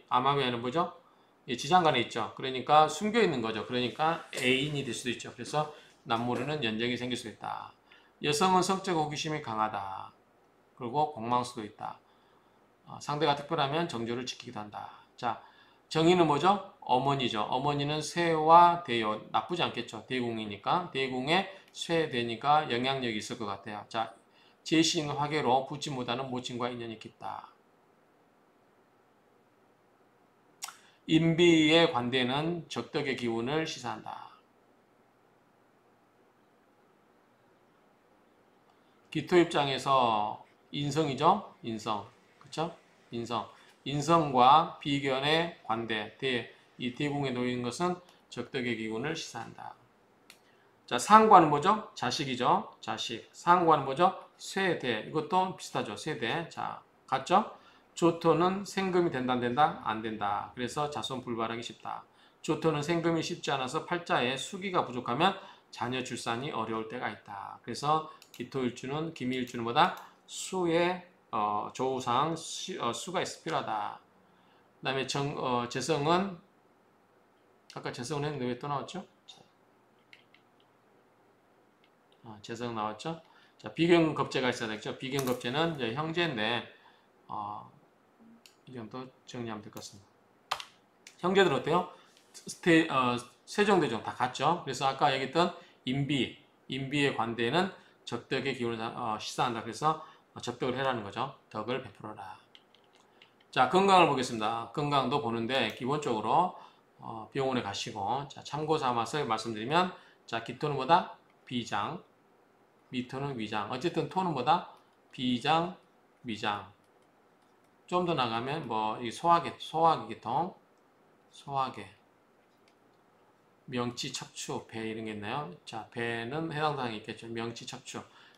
암화면은 뭐죠? 지장간에 있죠. 그러니까 숨겨 있는 거죠. 그러니까 애인이 될 수도 있죠. 그래서 남모르는 연정이 생길 수 있다. 여성은 성적 호기심이 강하다. 그리고 공망수도 있다. 상대가 특별하면 정조를 지키기도 한다. 자, 정의는 뭐죠? 어머니죠. 어머니는 쇠와 대요. 나쁘지 않겠죠. 대궁이니까. 대궁에 쇠, 대니까 영향력이 있을 것 같아요. 자, 제신 화계로 부친보다는 모친과 인연이 깊다. 인비의 관대는 적덕의 기운을 시사한다. 기토 입장에서 인성이죠. 인성. 그렇죠? 인성과 비견의 관대, 이 대궁에 놓인 것은 적덕의 기운을 시사한다. 자, 상관은 뭐죠? 자식이죠. 자식. 상관은 뭐죠? 쇠대. 이것도 비슷하죠. 쇠대. 자, 같죠? 조토는 생금이 된다, 안 된다? 안 된다. 그래서 자손 불발하기 쉽다. 조토는 생금이 쉽지 않아서 팔자에 수기가 부족하면 자녀 출산이 어려울 때가 있다. 그래서 기토일주는 기미일주는 뭐다? 수의 조우상 수가 있어 필요하다. 그 다음에 재성은 아까 재성은 했는데 왜 또 나왔죠? 재성 나왔죠? 자, 비견겁제가 있어야 되겠죠? 비견겁제는 형제인데 이 정도 정리하면 될 것 같습니다. 형제들 어때요? 세종대종 다 같죠? 그래서 아까 얘기했던 인비의 관대는 적덕의 기운을 시사한다. 그래서 적덕을 해라는 거죠. 덕을 베풀어라. 자, 건강을 보겠습니다. 건강도 보는데 기본적으로 병원에 가시고 자, 참고 삼아서 말씀드리면 자, 기토는 뭐다? 비장, 미토는 위장. 어쨌든 토는 뭐다? 비장, 위장. 좀 더 나가면 뭐 이 소화계통, 소화계, 명치, 척추, 배 이런 게 있나요? 자, 배는 해당 사항이 있겠죠. 명치,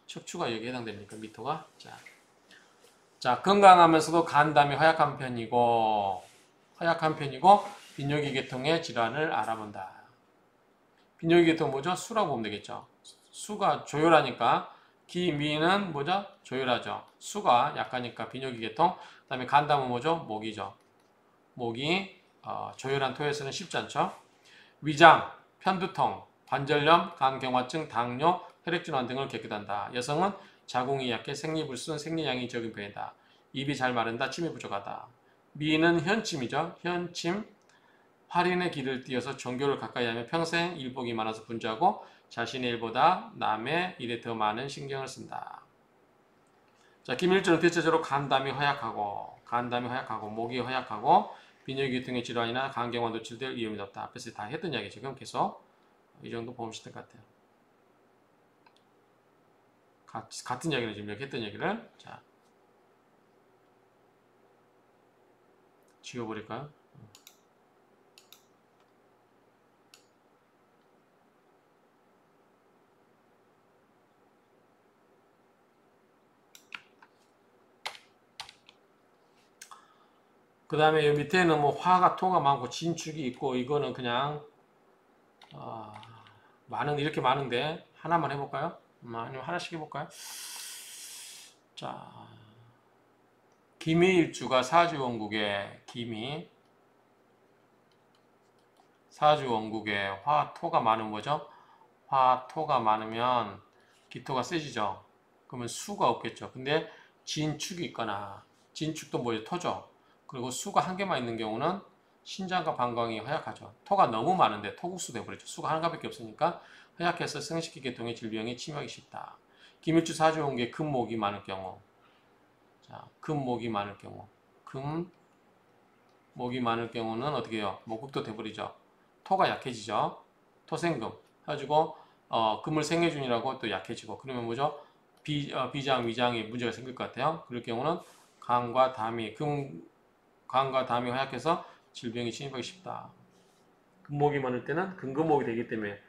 척추가 여기 해당됩니까? 미토가. 자, 건강하면서도 간담이 허약한 편이고 빈뇨기 계통의 질환을 알아본다. 빈뇨기 계통 뭐죠? 수라고 보면 되겠죠. 수가 조율하니까 기미는 뭐죠? 조율하죠. 수가 약하니까 빈뇨기 계통. 그다음에 간담은 뭐죠? 목이죠. 목이 조율한 토에서는 쉽지 않죠. 위장, 편두통, 관절염, 간경화증, 당뇨, 혈액순환 등을 겪게 한다. 여성은 자궁이 약해 생리불순, 생리량이 적은 편이다. 입이 잘 마른다. 침이 부족하다. 미는 현침이죠. 현침, 팔인의 길을 띄어서 종교를 가까이 하며 평생 일복이 많아서 분주하고 자신의 일보다 남의 일에 더 많은 신경을 쓴다. 자, 김일주는 대체적으로 간담이 허약하고 목이 허약하고 비뇨기계통의 질환이나 간경화 노출될 위험이 높다. 앞에서 다 했던 이야기 지금 계속 이 정도 보면 될 것 같아요. 같은 이야기를 지금 이렇게 했던 얘기를 자 지워버릴까요? 그 다음에 이 밑에는 뭐 화가 토가 많고 진축이 있고 이거는 그냥 이렇게 많은데 하나만 해볼까요? 아니면 하나씩 해볼까요? 자, 기미일주가 사주원국의 기미, 사주원국에 화토가 많은 거죠. 화토가 많으면 기토가 세지죠. 그러면 수가 없겠죠. 근데 진축이 있거나 진축도 뭐죠? 토죠. 그리고 수가 한 개만 있는 경우는 신장과 방광이 허약하죠. 토가 너무 많은데 토국수 돼버리죠. 수가 하나밖에 없으니까 허약해서 생식기 계통의 질병이 침하기 쉽다. 기밀주 사주원국에 금목이 많을 경우, 자, 금목이 많을 경우, 금목이 많을 경우는 어떻게 해요? 목극도 돼버리죠. 토가 약해지죠. 토생금 해가지고 금을 생해준이라고 또 약해지고 그러면 뭐죠? 비장, 위장에 문제가 생길 것 같아요. 그럴 경우는 간과 담이 허약해서 질병이 침입하기 쉽다. 금목이 많을 때는 근금목이 되기 때문에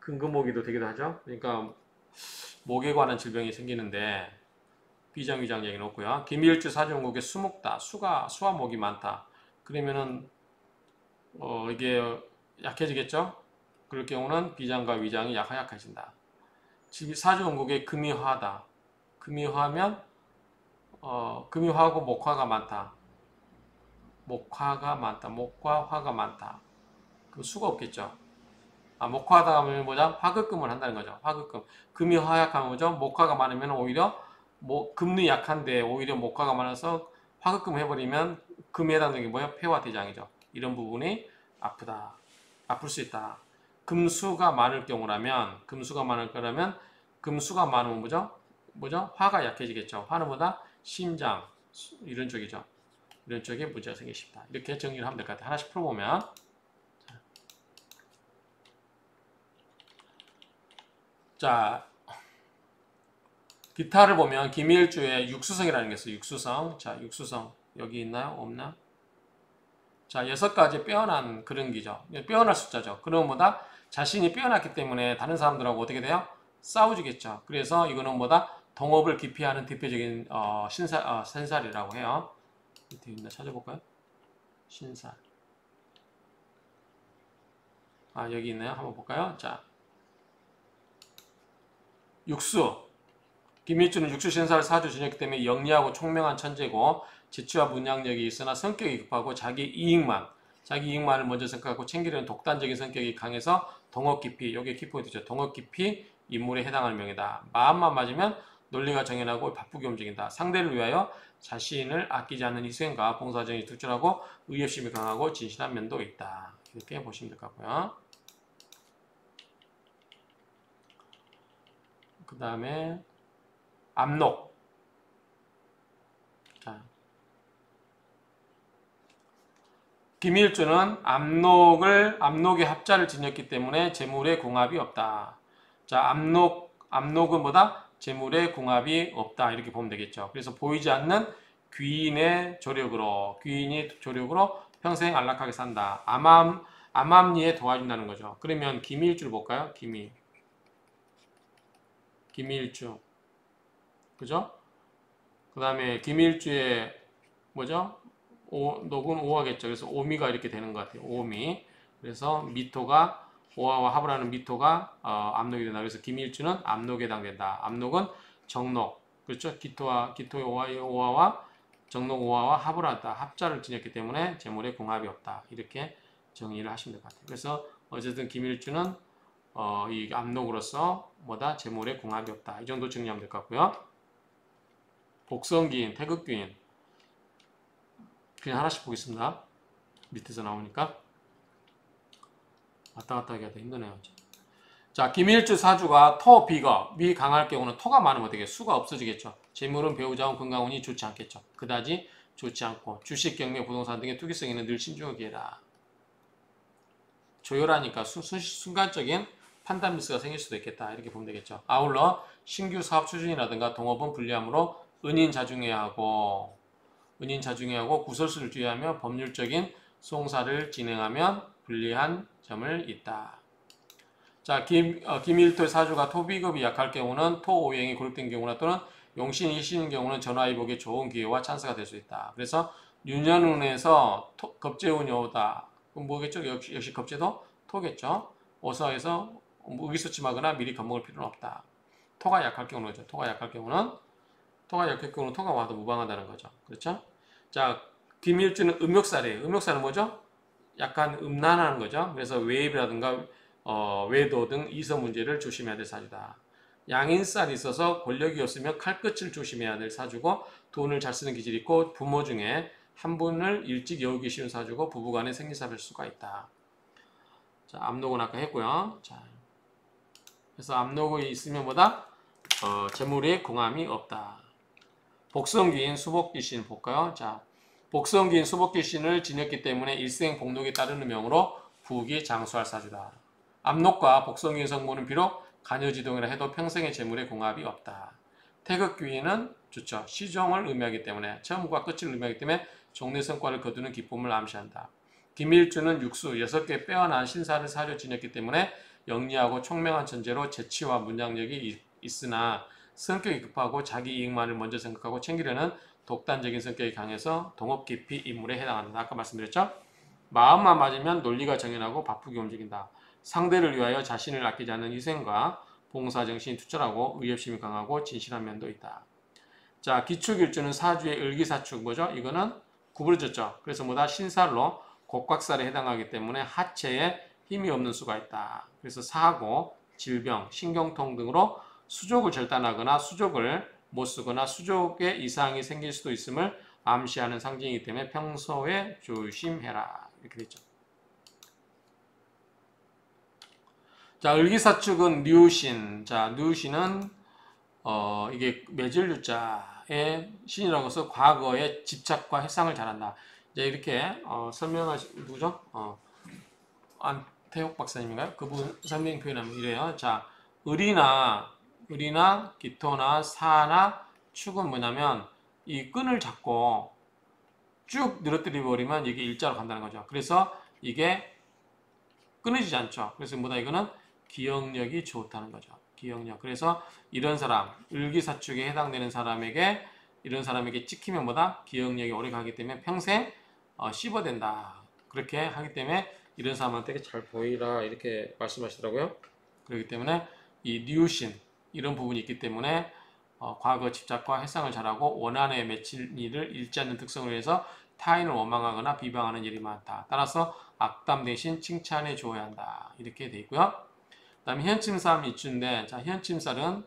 근금목이도 되기도 하죠. 그러니까 목에 관한 질병이 생기는데 비장, 위장 얘기는 없고요. 기미일주 사주원국에 수목다. 수와 목이 많다. 그러면은 이게 약해지겠죠. 그럴 경우는 비장과 위장이 허약해진다. 사주원국에 금이 화다. 금이 화면 금이 화하고 목화가 많다. 목화가 많다. 목과 화가 많다. 그 수가 없겠죠. 목화하다 하면 뭐죠? 화극금을 한다는 거죠. 화극금. 금이 허약하면 뭐죠? 목화가 많으면 오히려 금이 약한데 오히려 목화가 많아서 화극금 해버리면 금에 해당되는 게 뭐예요? 폐와 대장이죠. 이런 부분이 아프다. 아플 수 있다. 금수가 많을 경우라면 금수가 많으면 뭐죠? 화가 약해지겠죠. 화는 뭐다? 심장 이런 쪽이죠. 이런 쪽에 문제가 생기기 쉽다. 이렇게 정리를 하면 될 것 같아요. 하나씩 풀어보면 자 기타를 보면 기미일주에 육수성이라는 게 있어요. 육수성. 자, 육수성 여기 있나요? 없나? 자, 6가지 빼어난 그런 기죠. 빼어날 숫자죠. 그러면 뭐다? 자신이 빼어났기 때문에 다른 사람들하고 어떻게 돼요? 싸워주겠죠. 그래서 이거는 뭐다? 동업을 기피하는 대표적인 신살이라고 해요. 밑에 있나 찾아볼까요? 신살. 여기 있네요. 한번 볼까요? 자, 육수. 김일주는 육수신사를 사주 지녔기 때문에 영리하고 총명한 천재고 재치와 문양력이 있으나 성격이 급하고 자기 이익만을 먼저 생각하고 챙기려는 독단적인 성격이 강해서 동업 깊이, 여기 키포인트죠. 동업 깊이 인물에 해당하는 명이다. 마음만 맞으면 논리가 정연하고 바쁘게 움직인다. 상대를 위하여 자신을 아끼지 않는 희생과 봉사정이 특출하고 의협심이 강하고 진실한 면도 있다. 이렇게 보시면 될 것 같고요. 그 다음에 압록. 자, 김일주는 압록의 합자를 지녔기 때문에 재물에 궁합이 없다. 자, 압록은 뭐다? 재물에 궁합이 없다. 이렇게 보면 되겠죠. 그래서 보이지 않는 귀인이 조력으로 평생 안락하게 산다. 암암리에 도와준다는 거죠. 그러면 기미일주를 볼까요? 기미일주. 그죠? 그 다음에 기미일주에 뭐죠? 녹은 오화겠죠. 그래서 오미가 이렇게 되는 것 같아요. 오미. 그래서 미토가 오화와 합을 하는 미토가 압록이 된다. 그래서 기미일주는 압록에 해당된다. 압록은 정록. 그렇죠? 기토의 오화와 정록 오화와 합을 한다. 합자를 지녔기 때문에 재물에 궁합이 없다. 이렇게 정의를 하시면 될 것 같아요. 그래서 어쨌든 기미일주는 이 압록으로서 뭐다? 재물에 궁합이 없다. 이 정도 정리하면 될 것 같고요. 복성기인, 태극기인 그냥 하나씩 보겠습니다. 밑에서 나오니까 왔다 갔다 하기가 힘드네요. 자, 기밀주 사주가 토, 미 강할 경우는 토가 많으면 어떻게 수가 없어지겠죠. 재물은 배우자운 건강운이 좋지 않겠죠. 그다지 좋지 않고 주식, 경매, 부동산 등의 투기성에는 늘 신중하게 해라. 조열하니까 순간적인 판단 미스가 생길 수도 있겠다. 이렇게 보면 되겠죠. 아울러 신규 사업 추진이라든가 동업은 불리하므로 은인자중해야 하고 구설수를 주의하며 법률적인 송사를 진행하면 불리한 점을 있다. 자, 김일토의 사주가 토비급이 약할 경우는 토오행이 고립된 경우나 또는 용신이 일신인 경우는 전화위복에 좋은 기회와 찬스가 될 수 있다. 그래서 유년운에서 겁재운이 오다. 그럼 뭐겠죠? 역시 겁재도 토겠죠. 오서에서 의기소침하거나 미리 겁먹을 필요는 없다. 토가 약할 경우는 거죠. 토가 약할 경우는 토가 와도 무방하다는 거죠. 그렇죠? 자, 김일주는 음욕살이에요. 음욕살은 뭐죠? 약간 음란하는 거죠. 그래서 외입이라든가 외도 등 이서 문제를 조심해야 될 사주다. 양인살이 있어서 권력이 없으면 칼끝을 조심해야 될 사주고 돈을 잘 쓰는 기질이 있고 부모 중에 한 분을 일찍 여우기 쉬운 사주고 부부간에 생리사별 수가 있다. 자, 압록은 아까 했고요. 자, 그래서 압록이 있으면 뭐다? 재물에 공함이 없다. 복성기인 수복귀신 볼까요? 자, 복성기인 수복귀신을 지녔기 때문에 일생 복록에 따르는 명으로 부귀 장수할 사주다. 압록과 복성기인 성모는 비록 간여지동이라 해도 평생의 재물에 공합이 없다. 태극귀인은 좋죠. 시종을 의미하기 때문에 처음과 끝을 의미하기 때문에 종래 성과를 거두는 기쁨을 암시한다. 김일주는 육수 6개 빼어난 신사를 사려 지녔기 때문에 영리하고 총명한 천재로 재치와 문장력이 있으나 성격이 급하고 자기 이익만을 먼저 생각하고 챙기려는 독단적인 성격이 강해서 동업 기피 인물에 해당한다. 아까 말씀드렸죠? 마음만 맞으면 논리가 정연하고 바쁘게 움직인다. 상대를 위하여 자신을 아끼지 않는 희생과 봉사정신이 투철하고 의협심이 강하고 진실한 면도 있다. 자, 기축일주는 사주의 을기사축 뭐죠? 이거는 구부러졌죠. 그래서 뭐다? 신살로 곡곽살에 해당하기 때문에 하체에 힘이 없는 수가 있다. 그래서 사고, 질병, 신경통 등으로 수족을 절단하거나 수족을 못 쓰거나 수족에 이상이 생길 수도 있음을 암시하는 상징이기 때문에 평소에 조심해라. 이렇게 되죠. 자, 을기사축은 류신. 자, 류신은 이게 매질유자의 신이라고 해서 과거의 집착과 해상을 잘한다. 이제 이렇게 설명하신 누구죠? 안태욱 박사님인가요? 그분 설명 표현하면 이래요. 자, 을이나 기토나 사나 축은 뭐냐면 이 끈을 잡고 쭉 늘어뜨려 버리면 이게 일자로 간다는 거죠. 그래서 이게 끊어지지 않죠. 그래서 뭐다? 이거는 기억력이 좋다는 거죠. 기억력. 그래서 이런 사람, 을기사축에 해당되는 사람에게 이런 사람에게 찍히면 뭐다? 기억력이 오래 가기 때문에 평생 씹어댄다. 그렇게 하기 때문에 이런 사람한테 잘 보이라 이렇게 말씀하시더라고요. 그렇기 때문에 이 류신 이런 부분이 있기 때문에 과거 집착과 해상을 잘하고 원한에 맺힌 일을 잃지 않는 특성을 위해서 타인을 원망하거나 비방하는 일이 많다. 따라서 악담 대신 칭찬해 주어야 한다. 이렇게 돼 있고요. 그 다음에 현침살 이춘인데, 자, 현침살은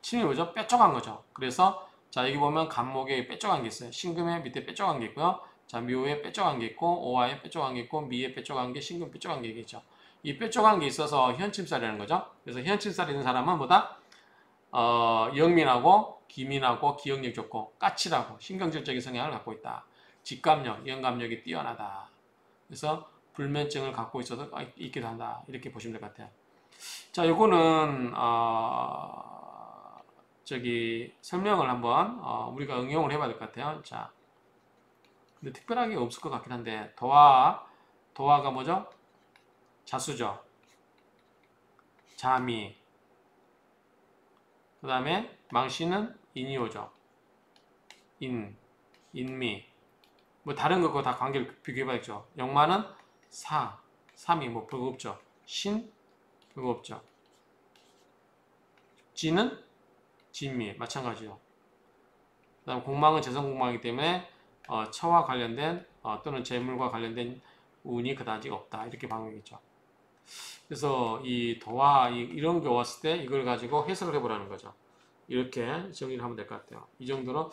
침이 뭐죠? 뾰족한 거죠. 그래서 자, 여기 보면 간목에 뾰족한 게 있어요. 신금에 밑에 뾰족한 게 있고요. 자, 묘에 뾰족한 게 있고 오화에 뾰족한 게 있고 미에 뾰족한 게 신금 뾰족한 게 있겠죠. 이 뾰족한 게 있어서 현침살이라는 거죠. 그래서 현침살이 있는 사람은 뭐다? 영민하고 기민하고 기억력 좋고 까칠하고 신경질적인 성향을 갖고 있다. 직감력, 영감력이 뛰어나다. 그래서 불면증을 갖고 있어도 있기도 한다. 이렇게 보시면 될 것 같아요. 자, 요거는 설명을 한번 우리가 응용을 해봐야 될 것 같아요. 자, 근데 특별하게 없을 것 같긴 한데 도화가 뭐죠? 자수죠. 자미. 그 다음에 망신은 인이오죠. 인미. 뭐 다른 것과 다 관계를 비교해봐야죠. 역마는 삼이 뭐 별거 없죠. 신 별거 없죠. 진은 진미 마찬가지죠. 그다음 공망은 재성공망이기 때문에 처와 관련된 또는 재물과 관련된 운이 그다지 없다 이렇게 방법이겠죠. 그래서 이 도화 이런 게 왔을 때 이걸 가지고 해석을 해보라는 거죠. 이렇게 정리를 하면 될 것 같아요. 이 정도로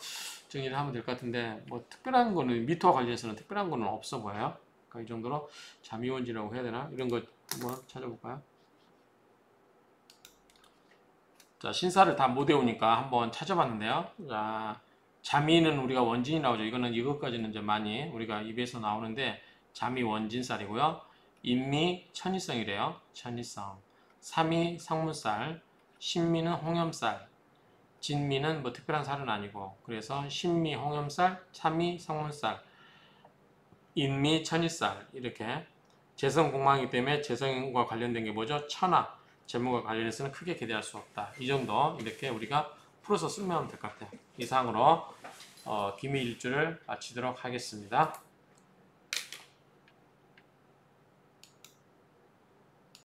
정리를 하면 될 것 같은데 뭐 특별한 거는 미토와 관련해서는 특별한 거는 없어 보여요. 그러니까 이 정도로 자미원지라고 해야 되나 이런 거 한번 찾아볼까요? 자, 신사를 다 못 외우니까 한번 찾아봤는데요. 자, 자미는 우리가 원진이 나오죠. 이거는 이것까지는 이제 많이 우리가 입에서 나오는데 자미 원진쌀이고요. 인미 천이성이래요. 천이성. 삼이 상문쌀. 신미는 홍염쌀. 진미는 뭐 특별한 쌀은 아니고 그래서 신미 홍염쌀, 참미 상문쌀, 인미 천이쌀 이렇게 재성공망이기 때문에 재성과 관련된 게 뭐죠? 천하. 재물과 관련해서는 크게 기대할 수 없다. 이 정도 이렇게 우리가 풀어서 쓰면 될 것 같아요. 이상으로 기미일주를 마치도록 하겠습니다.